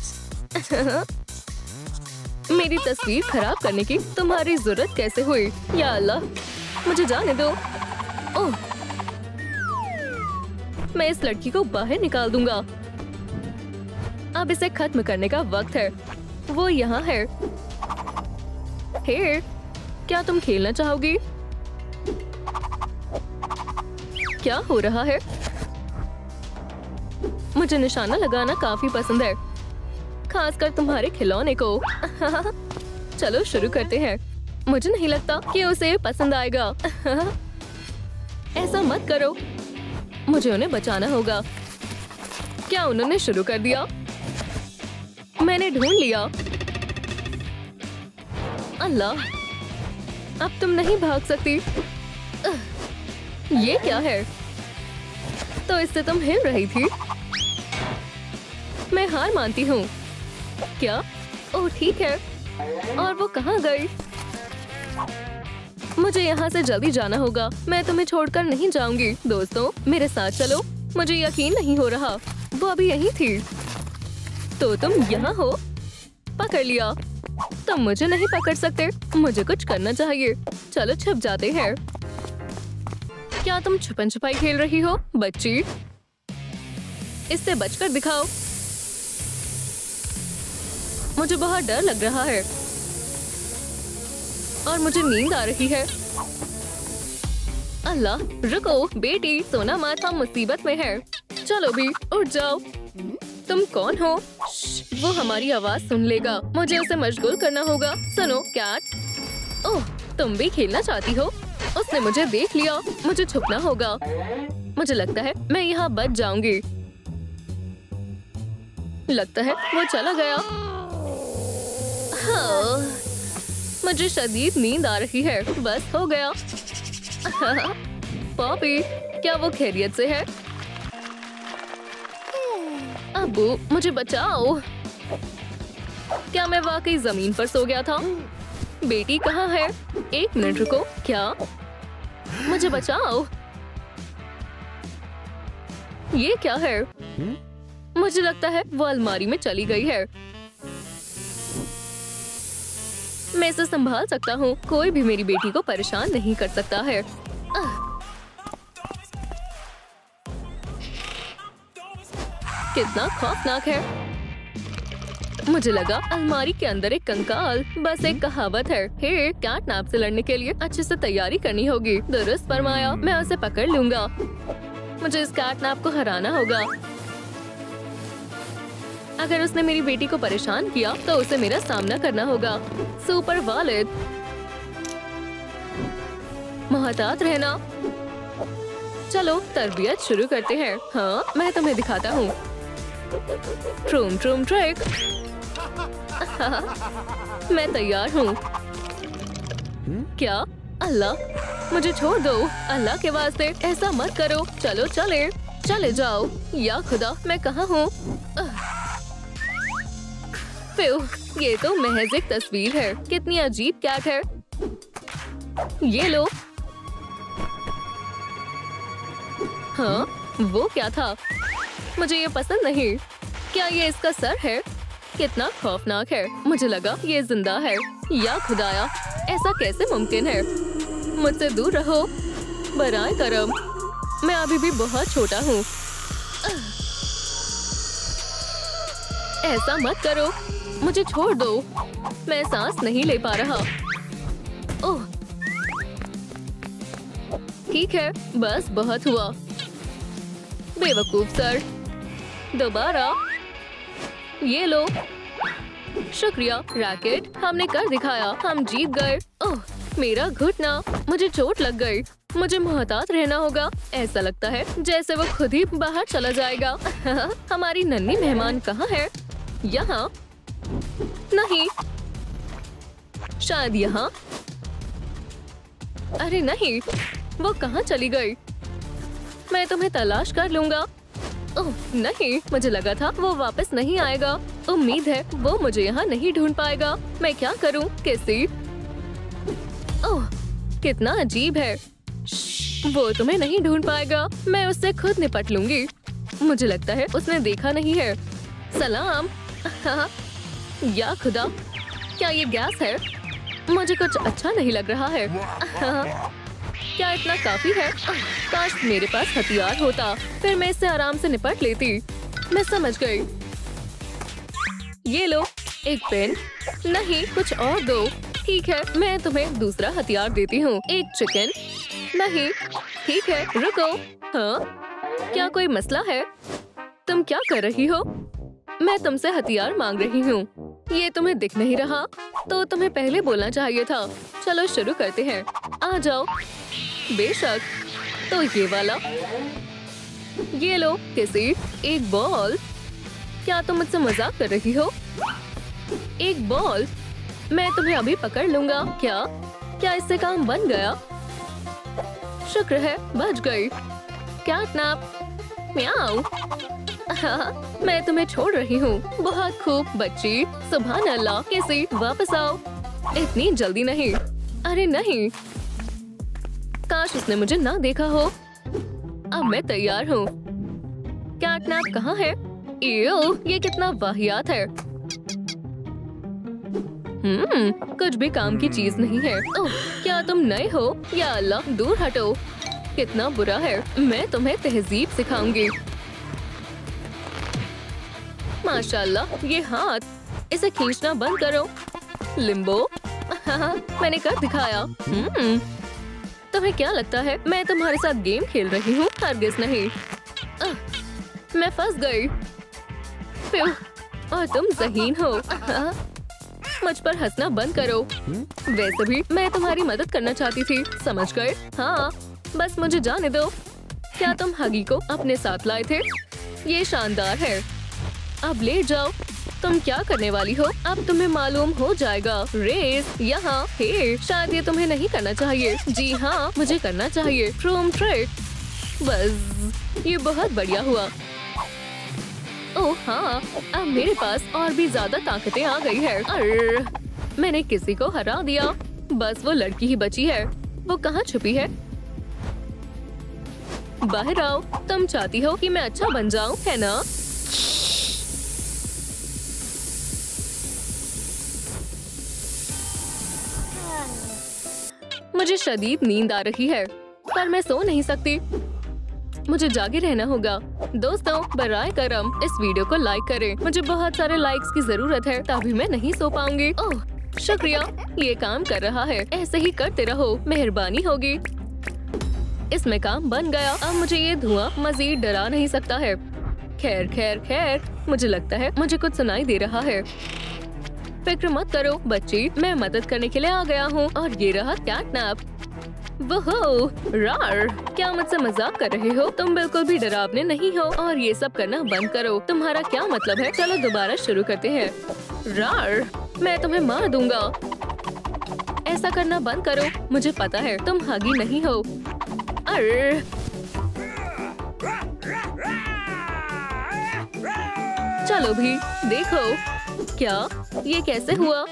मेरी तस्वीर खराब करने की तुम्हारी जरूरत कैसे हुई? या अल्लाह, मुझे जाने दो। ओह, मैं इस लड़की को बाहर निकाल दूंगा। अब इसे खत्म करने का वक्त है। वो यहाँ है। हे, क्या तुम खेलना चाहोगी? क्या हो रहा है? मुझे निशाना लगाना काफी पसंद है, खासकर तुम्हारे खिलौने को। चलो शुरू करते हैं। मुझे नहीं लगता कि उसे पसंद आएगा। ऐसा मत करो। मुझे उन्हें बचाना होगा। क्या उन्होंने शुरू कर दिया? मैंने ढूंढ लिया। अल्लाह, अब तुम नहीं भाग सकती। ये क्या है? तो इससे तुम हिल रही थी। मैं हार मानती हूँ। क्या? ओह ठीक है। और वो कहाँ गई? मुझे यहाँ से जल्दी जाना होगा। मैं तुम्हें छोड़कर नहीं जाऊंगी। दोस्तों, मेरे साथ चलो। मुझे यकीन नहीं हो रहा, वो अभी यहीं थी। तो तुम यहाँ हो? पकड़ लिया। तुम मुझे नहीं पकड़ सकते। मुझे कुछ करना चाहिए। चलो छुप जाते हैं। क्या तुम छुपन छुपाई खेल रही हो बच्ची? इससे बचकर दिखाओ। मुझे बहुत डर लग रहा है और मुझे नींद आ रही है। अल्लाह, रुको बेटी, सोना मत, हम मुसीबत में है। चलो भी, उठ जाओ। तुम कौन हो? वो हमारी आवाज सुन लेगा। मुझे उसे मशगूल करना होगा। सुनो कैट। ओह, तुम भी खेलना चाहती हो? उसने मुझे देख लिया। मुझे छुपना होगा। मुझे लगता है मैं यहाँ बच जाऊंगी। लगता है वो चला गया। हाँ, मुझे शदीद नींद आ रही है। बस हो गया। पॉपी, क्या वो खैरियत से है? अबू, मुझे बचाओ। क्या मैं वाकई जमीन पर सो गया था? बेटी कहाँ है? एक मिनट रुको। क्या? मुझे बचाओ। ये क्या है? मुझे लगता है वो अलमारी में चली गई है। मैं इसे संभाल सकता हूँ। कोई भी मेरी बेटी को परेशान नहीं कर सकता है। कितना खौफनाक है। मुझे लगा अलमारी के अंदर एक कंकाल। बस एक कहावत है, हे कैटनैप से लड़ने के लिए अच्छे से तैयारी करनी होगी। दुरुस्त फरमाया। मैं उसे पकड़ लूंगा। मुझे इस कैटनैप को हराना होगा। अगर उसने मेरी बेटी को परेशान किया तो उसे मेरा सामना करना होगा। सुपर वालिद, मोहतात रहना। चलो तरबियत शुरू करते हैं। हाँ, मैं तुम्हें दिखाता हूँ। ट्रूम ट्रूम ट्रिक। मैं तैयार हूँ। क्या? अल्लाह, मुझे छोड़ दो। अल्लाह के वास्ते ऐसा मत करो। चलो चले जाओ। या खुदा, मैं कहाँ हूँ? ये तो महज एक तस्वीर है। कितनी अजीब कैट है। ये लो। हाँ, वो क्या था? मुझे ये पसंद नहीं। क्या ये इसका सर है? कितना खौफनाक है। मुझे लगा ये जिंदा है। या खुदाया, ऐसा कैसे मुमकिन है? मुझसे दूर रहो बराए करम। मैं अभी भी बहुत छोटा हूँ। ऐसा मत करो। मुझे छोड़ दो। मैं सांस नहीं ले पा रहा। ओह, ठीक है, बस बहुत हुआ। बेवकूफ सर। दोबारा। ये लो। शुक्रिया रैकेट, हमने कर दिखाया। हम जीत गए। ओह, मेरा घुटना। मुझे चोट लग गई। मुझे मोहतात रहना होगा। ऐसा लगता है जैसे वो खुद ही बाहर चला जाएगा। हमारी नन्ही मेहमान कहाँ है? यहाँ नहीं, शायद यहाँ। अरे नहीं, वो कहाँ चली गई? मैं तुम्हें तलाश कर लूंगा। ओह नहीं, मुझे लगा था वो वापस नहीं आएगा। उम्मीद है वो मुझे यहाँ नहीं ढूंढ पाएगा। मैं क्या करूँ? कैसी? ओह, कितना अजीब है। वो तुम्हें नहीं ढूंढ पाएगा। मैं उससे खुद निपट लूंगी। मुझे लगता है उसने देखा नहीं है। सलाम। या खुदा, क्या ये गैस है? मुझे कुछ अच्छा नहीं लग रहा है। क्या इतना काफी है? काश मेरे पास हथियार होता, फिर मैं इससे आराम से निपट लेती। मैं समझ गई। ये लो, एक पेन। नहीं, कुछ और दो। ठीक है, मैं तुम्हें दूसरा हथियार देती हूँ। एक चिकन। नहीं, ठीक है, रुको। हाँ, क्या कोई मसला है? तुम क्या कर रही हो? मैं तुमसे हथियार मांग रही हूँ। ये तुम्हें दिख नहीं रहा? तो तुम्हें पहले बोलना चाहिए था। चलो शुरू करते हैं। आ जाओ। बेशक। तो ये वाला। ये लो किसी। एक बॉल। क्या तुम मुझसे मजाक कर रही हो? एक बॉल। मैं तुम्हें अभी पकड़ लूंगा। क्या इससे काम बन गया? शुक्र है, बच गई। कैटनैप। म्याऊ। मैं तुम्हें छोड़ रही हूँ। बहुत खूब बच्ची। सुभान अल्लाह। किसी, वापस आओ। इतनी जल्दी नहीं। अरे नहीं, काश उसने मुझे ना देखा हो। अब मैं तैयार हूँ। कैटनैप कहाँ है? ये कितना वाहियात है। कुछ भी काम की चीज नहीं है। ओह, क्या तुम नए हो? या अल्लाह, दूर हटो। कितना बुरा है। मैं तुम्हें तहजीब सिखाऊंगी। माशाल्लाह, ये हाथ। इसे खींचना बंद करो। लिम्बो। मैंने कर दिखाया। तुम्हें क्या लगता है मैं तुम्हारे साथ गेम खेल रही हूँ? हरगिज़ नहीं। मैं फंस गई। और तुम ज़हीन हो। मुझ पर हंसना बंद करो। वैसे भी मैं तुम्हारी मदद करना चाहती थी, समझ गए? हाँ, बस मुझे जाने दो। क्या तुम हगी को अपने साथ लाए थे? ये शानदार है। अब लेट जाओ। तुम क्या करने वाली हो? अब तुम्हें मालूम हो जाएगा। रेस यहाँ। हे, शायद ये तुम्हें नहीं करना चाहिए। जी हाँ, मुझे करना चाहिए। ट्रूम ट्रिक। बस, ये बहुत बढ़िया हुआ। ओह हाँ, अब मेरे पास और भी ज्यादा ताकतें आ गई है। मैंने किसी को हरा दिया। बस वो लड़की ही बची है। वो कहाँ छुपी है? बाहर आओ। तुम चाहती हो कि मैं अच्छा बन जाऊं, है ना? मुझे शदीद नींद आ रही है पर मैं सो नहीं सकती। मुझे जागे रहना होगा। दोस्तों, बराए करम इस वीडियो को लाइक करें। मुझे बहुत सारे लाइक्स की जरूरत है तभी मैं नहीं सो पाऊंगी। ओह शुक्रिया, ये काम कर रहा है। ऐसे ही करते रहो, मेहरबानी होगी। इसमें काम बन गया। अब मुझे ये धुआं मजीद डरा नहीं सकता है। खैर खैर खैर, मुझे लगता है मुझे कुछ सुनाई दे रहा है। फिक्र मत करो बच्ची, मैं मदद करने के लिए आ गया हूँ। और ये रहा कैटनैप। वोहो, रार, क्या मुझसे मजाक कर रहे हो? तुम बिल्कुल भी डरावने नहीं हो और ये सब करना बंद करो। तुम्हारा क्या मतलब है? चलो दोबारा शुरू करते हैं। रार, मैं तुम्हें मार दूंगा। ऐसा करना बंद करो। मुझे पता है तुम हगी नहीं हो। अर्र, चलो भी देखो। क्या ये कैसे हुआ?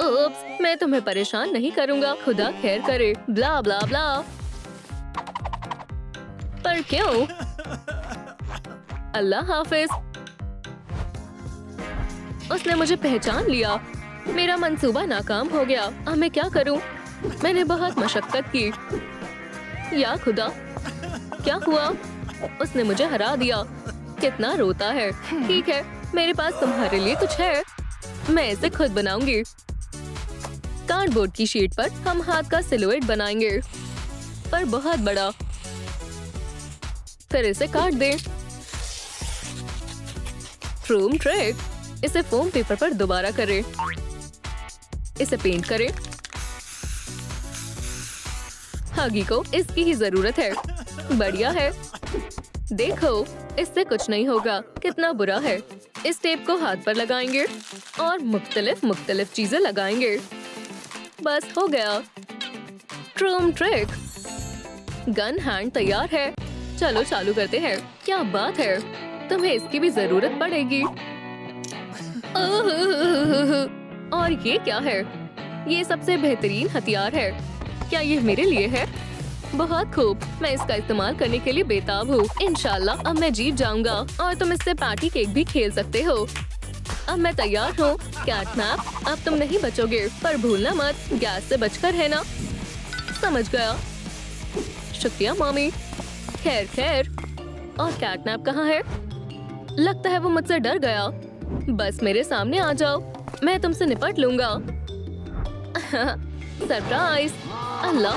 ओप्स, मैं तुम्हें परेशान नहीं करूंगा। खुदा खैर करे। ब्ला ब्ला ब्ला। पर क्यों? अल्लाह हाफिज। उसने मुझे पहचान लिया। मेरा मंसूबा नाकाम हो गया। अब मैं क्या करूं? मैंने बहुत मशक्कत की। या खुदा, क्या हुआ? उसने मुझे हरा दिया। कितना रोता है। ठीक है, मेरे पास तुम्हारे लिए कुछ है। मैं इसे खुद बनाऊंगी। कार्डबोर्ड की शीट पर हम हाथ का सिलुएट बनाएंगे, पर बहुत बड़ा। फिर इसे काट दें। ट्रूम ट्रिक, इसे फोम पेपर पर दोबारा करें। इसे पेंट करें। हगी को इसकी ही जरूरत है। बढ़िया है। देखो, इससे कुछ नहीं होगा। कितना बुरा है। इस टेप को हाथ पर लगाएंगे और मुख्तलिफ चीजें लगाएंगे। बस हो गया। ट्रूम ट्रिक। गन हैंड तैयार है। चलो चालू करते हैं। क्या बात है, तुम्हें इसकी भी जरूरत पड़ेगी। और ये क्या है? ये सबसे बेहतरीन हथियार है। क्या ये मेरे लिए है? बहुत खूब, मैं इसका इस्तेमाल करने के लिए बेताब हूँ। इंशाल्लाह अब मैं जीत जाऊंगा और तुम इससे पार्टी केक भी खेल सकते हो। अब मैं तैयार हूँ। कैटनैप, अब तुम नहीं बचोगे, पर भूलना मत गैस से बचकर है ना? समझ गया। शुक्रिया मॉमी। खैर खैर, और कैटनैप कहाँ है? लगता है वो मुझसे डर गया। बस मेरे सामने आ जाओ, मैं तुमसे निपट लूंगा। सरप्राइज। अल्लाह,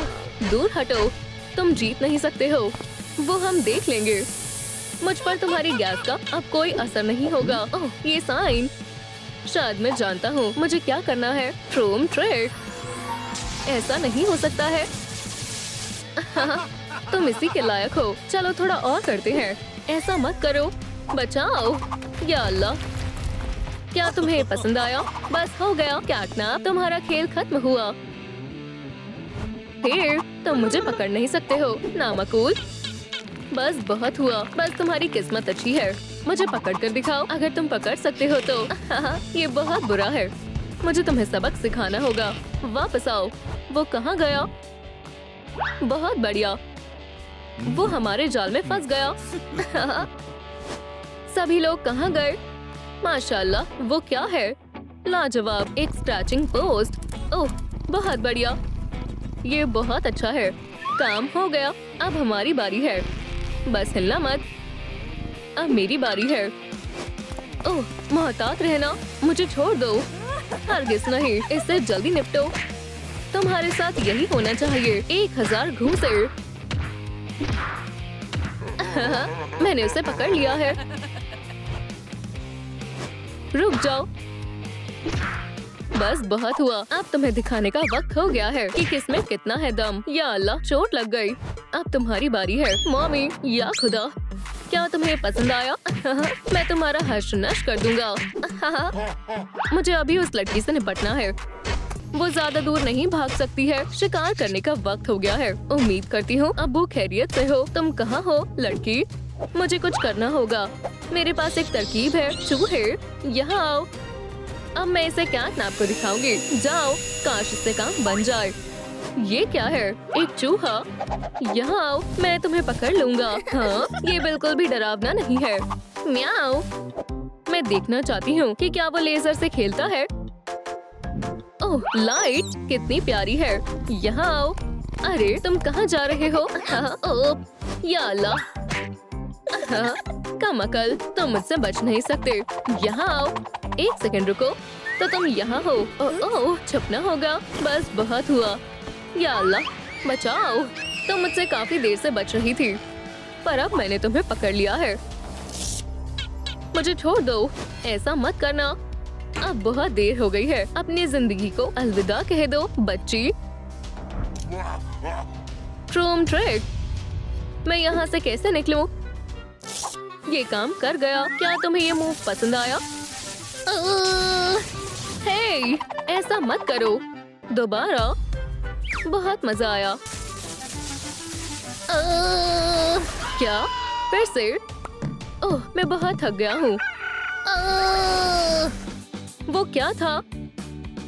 दूर हटो। तुम जीत नहीं सकते हो। वो हम देख लेंगे। मुझ पर तुम्हारी गैस का अब कोई असर नहीं होगा। ओह, ये साइन। शायद मैं जानता हूँ मुझे क्या करना है। ट्रूम ट्रिक। ऐसा नहीं हो सकता है। तुम इसी के लायक हो। चलो थोड़ा और करते हैं। ऐसा मत करो। बचाओ। या अल्लाह, क्या तुम्हें पसंद आया? बस हो गया। कैटनैप, तुम्हारा खेल खत्म हुआ। फिर तुम मुझे पकड़ नहीं सकते हो। नामकूल। बस बहुत हुआ। बस तुम्हारी किस्मत अच्छी है। मुझे पकड़ कर दिखाओ अगर तुम पकड़ सकते हो तो। ये बहुत बुरा है। मुझे तुम्हें सबक सिखाना होगा। वापस आओ। वो कहाँ गया? बहुत बढ़िया। वो हमारे जाल में फंस गया। सभी लोग कहाँ गए? माशाल्लाह, वो क्या है? लाजवाब, एक स्ट्रेचिंग पोस्ट। ओह, बहुत बढ़िया। ये बहुत अच्छा है। काम हो गया। अब हमारी बारी है। बस हिलना मत। अब मेरी बारी है। ओह, मोहतात रहना। मुझे छोड़ दो। हरगिज़ नहीं। इससे जल्दी निपटो। तुम्हारे साथ यही होना चाहिए। 1000 घूंसे। मैंने उसे पकड़ लिया है। रुक जाओ। बस बहुत हुआ। अब तुम्हें दिखाने का वक्त हो गया है कि किसमें कितना है दम। या अल्लाह, चोट लग गई। अब तुम्हारी बारी है। मॉमी, या खुदा, क्या तुम्हें पसंद आया? मैं तुम्हारा हर्ष नश कर दूंगा। मुझे अभी उस लड़की से निपटना है। वो ज्यादा दूर नहीं भाग सकती है। शिकार करने का वक्त हो गया है। उम्मीद करती हूँ अब्बू खैरियत से हो। तुम कहाँ हो लड़की? मुझे कुछ करना होगा। मेरे पास एक तरकीब है। चूहे, यहाँ आओ। अब मैं इसे कैटनैप को दिखाऊंगी। जाओ, काश इससे काम बन जाए। ये क्या है? एक चूहा? यहाँ आओ, मैं तुम्हें पकड़ लूंगा। हाँ, ये बिल्कुल भी डरावना नहीं है। म्याऊ। मैं देखना चाहती हूँ कि क्या वो लेजर से खेलता है। ओह, लाइट कितनी प्यारी है। यहाँ आओ। अरे तुम कहाँ जा रहे हो? हाँ, ओह, या अल्लाह। हाँ, कम अकल, तुम मुझसे बच नहीं सकते। यहाँ आओ। एक सेकंड रुको, तो तुम यहाँ हो। ओह, छुपना होगा। बस बहुत हुआ। या अल्लाह, बचाओ। तुम मुझसे काफी देर से बच रही थी, पर अब मैंने तुम्हें पकड़ लिया है। मुझे छोड़ दो, ऐसा मत करना। अब बहुत देर हो गई है, अपनी जिंदगी को अलविदा कह दो बच्ची। ट्रूम ट्रिक, मैं यहाँ से कैसे निकलूं? ये काम कर गया। क्या तुम्हें ये मूव पसंद आया? हे, ऐसा मत करो दोबारा। बहुत मजा आया। क्या फिर से? ओह, मैं बहुत थक गया हूँ। वो क्या था?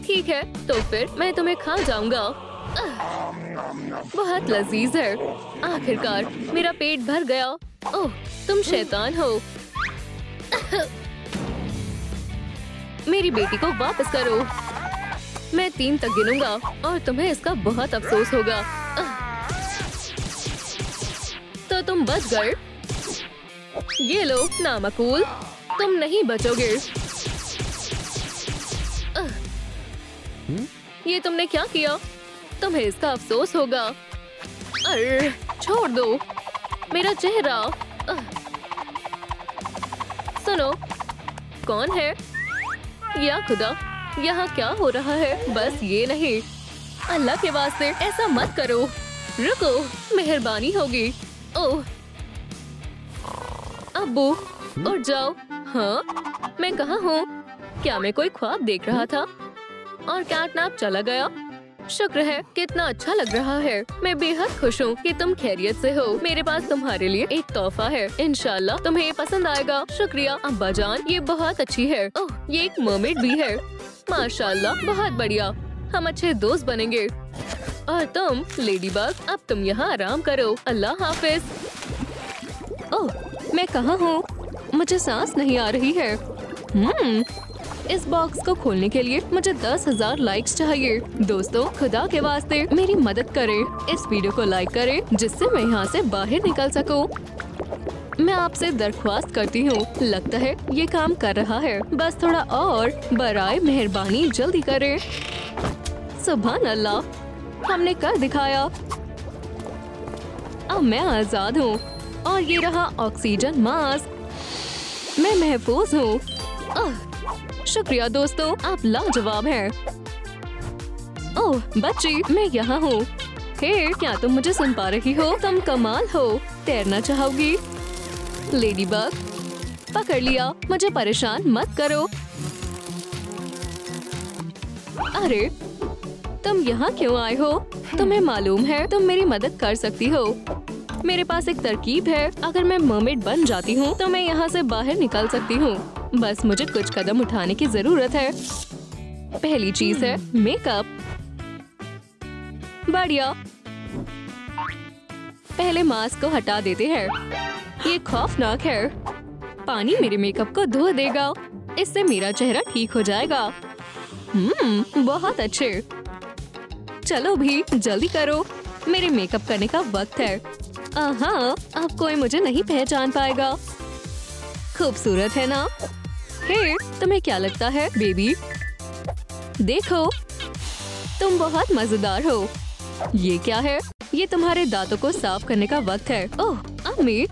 ठीक है, तो फिर मैं तुम्हें खा जाऊंगा। बहुत लजीज है। आखिरकार मेरा पेट भर गया। ओह, तुम शैतान हो। मेरी बेटी को वापस करो। मैं 3 तक गिनूंगा और तुम्हें इसका बहुत अफसोस होगा। तो तुम बच गए। ये लो, नामकूल, तुम नहीं बचोगे। ये तुमने क्या किया? तुम्हें इसका अफसोस होगा। अरे छोड़ दो मेरा चेहरा। सुनो, कौन है? या खुदा, यहाँ क्या हो रहा है? बस ये नहीं, अल्लाह के वास्ते ऐसा मत करो। रुको, मेहरबानी होगी। ओह, अब्बू, उठ जाओ। हाँ, मैं कहाँ हूँ? क्या मैं कोई ख्वाब देख रहा था और कैटनैप चला गया? शुक्र है, कितना अच्छा लग रहा है। मैं बेहद खुश हूँ कि तुम खैरियत से हो। मेरे पास तुम्हारे लिए एक तोहफा है। इंशाल्लाह तुम्हें ये पसंद आएगा। शुक्रिया अब्बा जान, ये बहुत अच्छी है। ओह, ये एक मरमेड भी है। माशाल्लाह, बहुत बढ़िया। हम अच्छे दोस्त बनेंगे। और तुम लेडीबग, अब तुम यहाँ आराम करो। अल्लाह हाफिज। ओह, मैं कहाँ हूँ? मुझे सांस नहीं आ रही है। इस बॉक्स को खोलने के लिए मुझे 10,000 लाइक्स चाहिए। दोस्तों, खुदा के वास्ते मेरी मदद करें। इस वीडियो को लाइक करें जिससे मैं यहाँ से बाहर निकल सकूं। मैं आपसे दरख्वास्त करती हूँ। लगता है ये काम कर रहा है। बस थोड़ा और, बराए मेहरबानी जल्दी करें। सुभान अल्लाह, हमने कर दिखाया। अब मैं आजाद हूँ और ये रहा ऑक्सीजन मास्क। मैं महफूज हूँ। शुक्रिया दोस्तों, आप लाजवाब हैं। ओह बच्ची, मैं यहाँ हूँ। हे, क्या तुम मुझे सुन पा रही हो? तुम कमाल हो। तैरना चाहोगी? लेडीबग, पकड़ लिया। मुझे परेशान मत करो। अरे, तुम यहाँ क्यों आए हो? तुम्हें मालूम है तुम मेरी मदद कर सकती हो। मेरे पास एक तरकीब है। अगर मैं मरमेड बन जाती हूँ तो मैं यहाँ से बाहर निकल सकती हूँ। बस मुझे कुछ कदम उठाने की जरूरत है। पहली चीज है मेकअप। बढ़िया। पहले मास्क को हटा देते हैं। ये खौफनाक है। पानी मेरे मेकअप को धो देगा। इससे मेरा चेहरा ठीक हो जाएगा। बहुत अच्छे। चलो भी जल्दी करो, मेरे मेकअप करने का वक्त है। हाँ, अब कोई मुझे नहीं पहचान पाएगा। खूबसूरत है ना? हे, तुम्हें क्या लगता है बेबी? देखो, तुम बहुत मजेदार हो। ये क्या है? ये तुम्हारे दांतों को साफ करने का वक्त है। ओह अम्मी,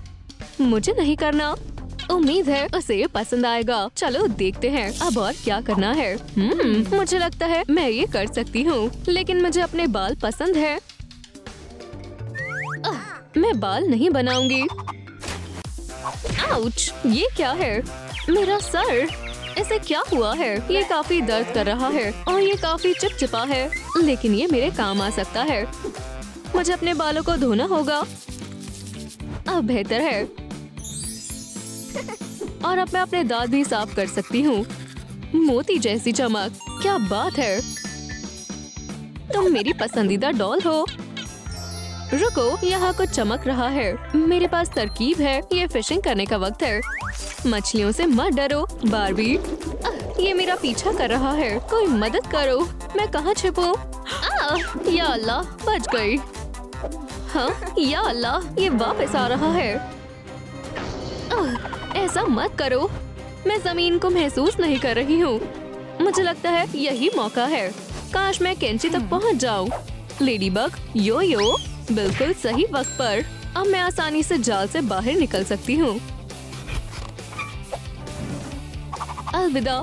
मुझे नहीं करना। उम्मीद है उसे पसंद आएगा। चलो देखते हैं अब और क्या करना है। मुझे लगता है मैं ये कर सकती हूँ, लेकिन मुझे अपने बाल पसंद है। मैं बाल नहीं बनाऊंगी। आउच, ये क्या है? मेरा सर, इसे क्या हुआ है? ये काफी दर्द कर रहा है और ये काफी चिपचिपा है, लेकिन ये मेरे काम आ सकता है। मुझे अपने बालों को धोना होगा। अब बेहतर है। और अब मैं अपने दांत भी साफ कर सकती हूँ। मोती जैसी चमक, क्या बात है। तुम मेरी पसंदीदा डॉल हो। रुको, यहाँ कुछ चमक रहा है। मेरे पास तरकीब है। ये फिशिंग करने का वक्त है। मछलियों से मत डरो बारबी। ये मेरा पीछा कर रहा है। कोई मदद करो। मैं कहाँ छिपूं? या अल्लाह, बच गई। हाँ, या अल्लाह, ये वापस आ रहा है। ऐसा मत करो। मैं जमीन को महसूस नहीं कर रही हूँ। मुझे लगता है यही मौका है। काश मैं कैंची तक पहुँच जाऊँ। लेडीबग, यो बिल्कुल सही वक्त पर। अब मैं आसानी से जाल से बाहर निकल सकती हूँ। अलविदा।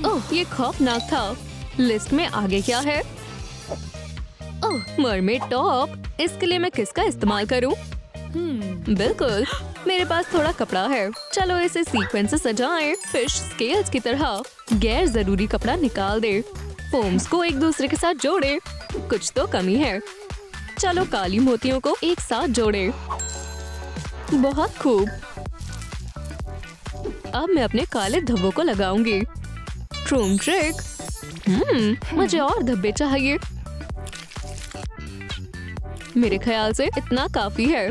ओह, ये खौफनाक था। लिस्ट में आगे क्या है? ओह, मरमेड टॉप। इसके लिए मैं किसका इस्तेमाल करूं? बिल्कुल, मेरे पास थोड़ा कपड़ा है। चलो इसे सीक्वेंस से सजाएं, फिश स्केल्स की तरह। गैर जरूरी कपड़ा निकाल दे। फोम्स को एक दूसरे के साथ जोड़े। कुछ तो कमी है। चलो काली मोतियों को एक साथ जोड़े। बहुत खूब। अब मैं अपने काले धब्बों को लगाऊंगी। ट्रूम ट्रिक। मुझे और धब्बे चाहिए। मेरे ख्याल से इतना काफी है।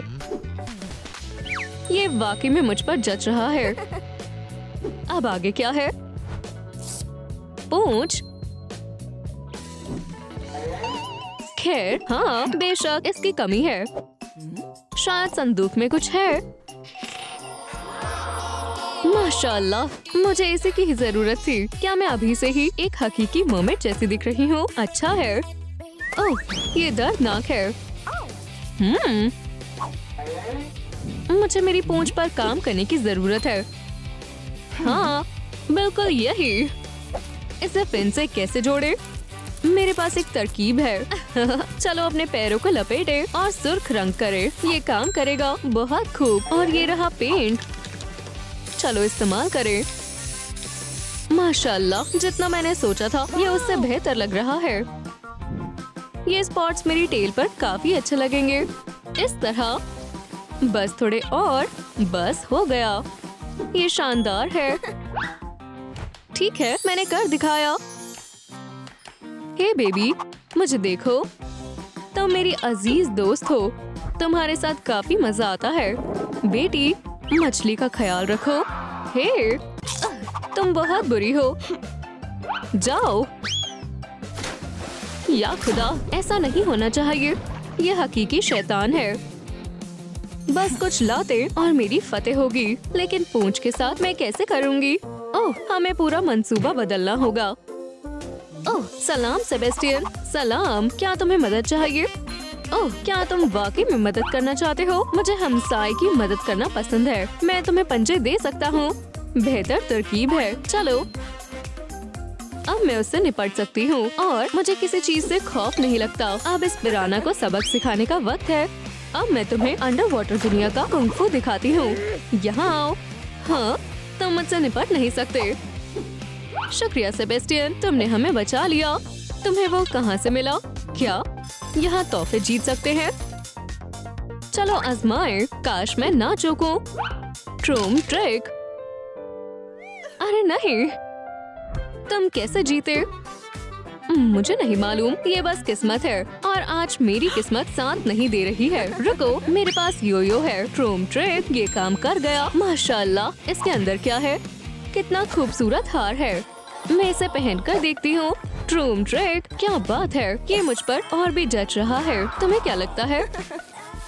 ये वाकई में मुझ पर जच रहा है। अब आगे क्या है? पूंछ। खैर, हाँ, बेशक इसकी कमी है। शायद संदूक में कुछ है। माशाल्लाह, मुझे इसी की ही जरूरत थी। क्या मैं अभी से ही एक हकीकी मर्मेड जैसी दिख रही हूँ? अच्छा है। ओह, ये दर्दनाक है। मुझे मेरी पूंछ पर काम करने की जरूरत है। हाँ, बिल्कुल यही। इसे फिन से कैसे जोड़े? मेरे पास एक तरकीब है। चलो अपने पैरों को लपेटे और सुर्ख रंग करे। ये काम करेगा। बहुत खूब। और ये रहा पेंट। चलो इस्तेमाल करें। माशाल्लाह, जितना मैंने सोचा था ये उससे बेहतर लग रहा है। ये स्पॉट्स मेरी टेल पर काफी अच्छे लगेंगे। इस तरह। बस थोड़े और। बस हो गया। ये शानदार है। ठीक है, मैंने कर दिखाया। हे बेबी, मुझे देखो। तुम मेरी अजीज दोस्त हो। तुम्हारे साथ काफी मजा आता है। बेटी, मछली का ख्याल रखो। हे, तुम बहुत बुरी हो। जाओ। या खुदा, ऐसा नहीं होना चाहिए। ये हकीकी शैतान है। बस कुछ लाते और मेरी फतेह होगी। लेकिन पूंछ के साथ मैं कैसे करूंगी? ओह, हमें पूरा मंसूबा बदलना होगा। ओह, सलाम सेबेस्टियन। सलाम। क्या तुम्हें मदद चाहिए? ओह, क्या तुम वाकई में मदद करना चाहते हो? मुझे हमसाय की मदद करना पसंद है। मैं तुम्हें पंजे दे सकता हूँ। बेहतर तरकीब है। चलो, अब मैं उससे निपट सकती हूँ और मुझे किसी चीज से खौफ नहीं लगता। अब इस पिराना को सबक सिखाने का वक्त है। अब मैं तुम्हें अंडर वाटर दुनिया का कुंग-फू दिखाती हूँ। यहाँ आओ। हाँ, तुम मुझसे निपट नहीं सकते। शुक्रिया सेबेस्टियन, तुमने हमें बचा लिया। तुम्हें वो कहाँ से मिला? क्या यहाँ तोहफे जीत सकते हैं? चलो आजमाएं। काश मैं ना चूकूं। ट्रूम ट्रिक। अरे नहीं, तुम कैसे जीते? मुझे नहीं मालूम। ये बस किस्मत है और आज मेरी किस्मत साथ नहीं दे रही है। रुको, मेरे पास योयो है। ट्रूम ट्रिक, ये काम कर गया। माशाल्लाह, इसके अंदर क्या है? कितना खूबसूरत हार है। मैं इसे पहनकर देखती हूँ। ट्रूम ट्रिक, क्या बात है। ये मुझ पर और भी जच रहा है। तुम्हें क्या लगता है?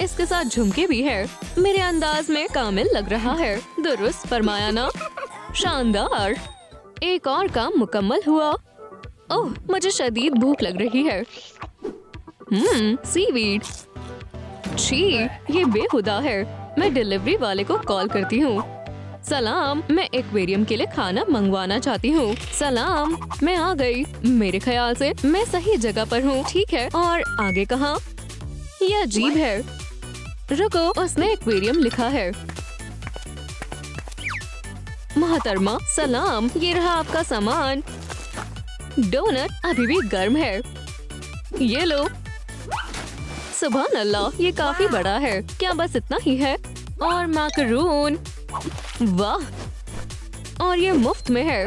इसके साथ झुमके भी है। मेरे अंदाज में कामिल लग रहा है। दुरुस्त फरमाया ना? शानदार। एक और काम मुकम्मल हुआ। ओह, मुझे शदीद भूख लग रही है। सीवीड। छी, ये बेहुदा है। मैं डिलीवरी वाले को कॉल करती हूँ। सलाम, मैं एक्वेरियम के लिए खाना मंगवाना चाहती हूँ। सलाम, मैं आ गई। मेरे ख्याल से मैं सही जगह पर हूँ। ठीक है, और आगे कहाँ? ये अजीब है। रुको, उसने एक्वेरियम लिखा है। मोहतरमा, सलाम, ये रहा आपका सामान। डोनट अभी भी गर्म है। ये लो। सुभान अल्लाह, ये काफी बड़ा है। क्या बस इतना ही है? और माकरून। वाह, और ये मुफ्त में है।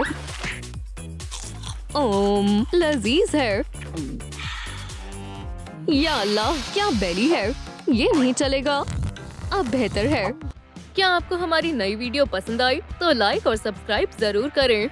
ओम, लजीज है। या अल्लाह, क्या बेली है, ये नहीं चलेगा। अब बेहतर है। क्या आपको हमारी नई वीडियो पसंद आई तो लाइक और सब्सक्राइब जरूर करें।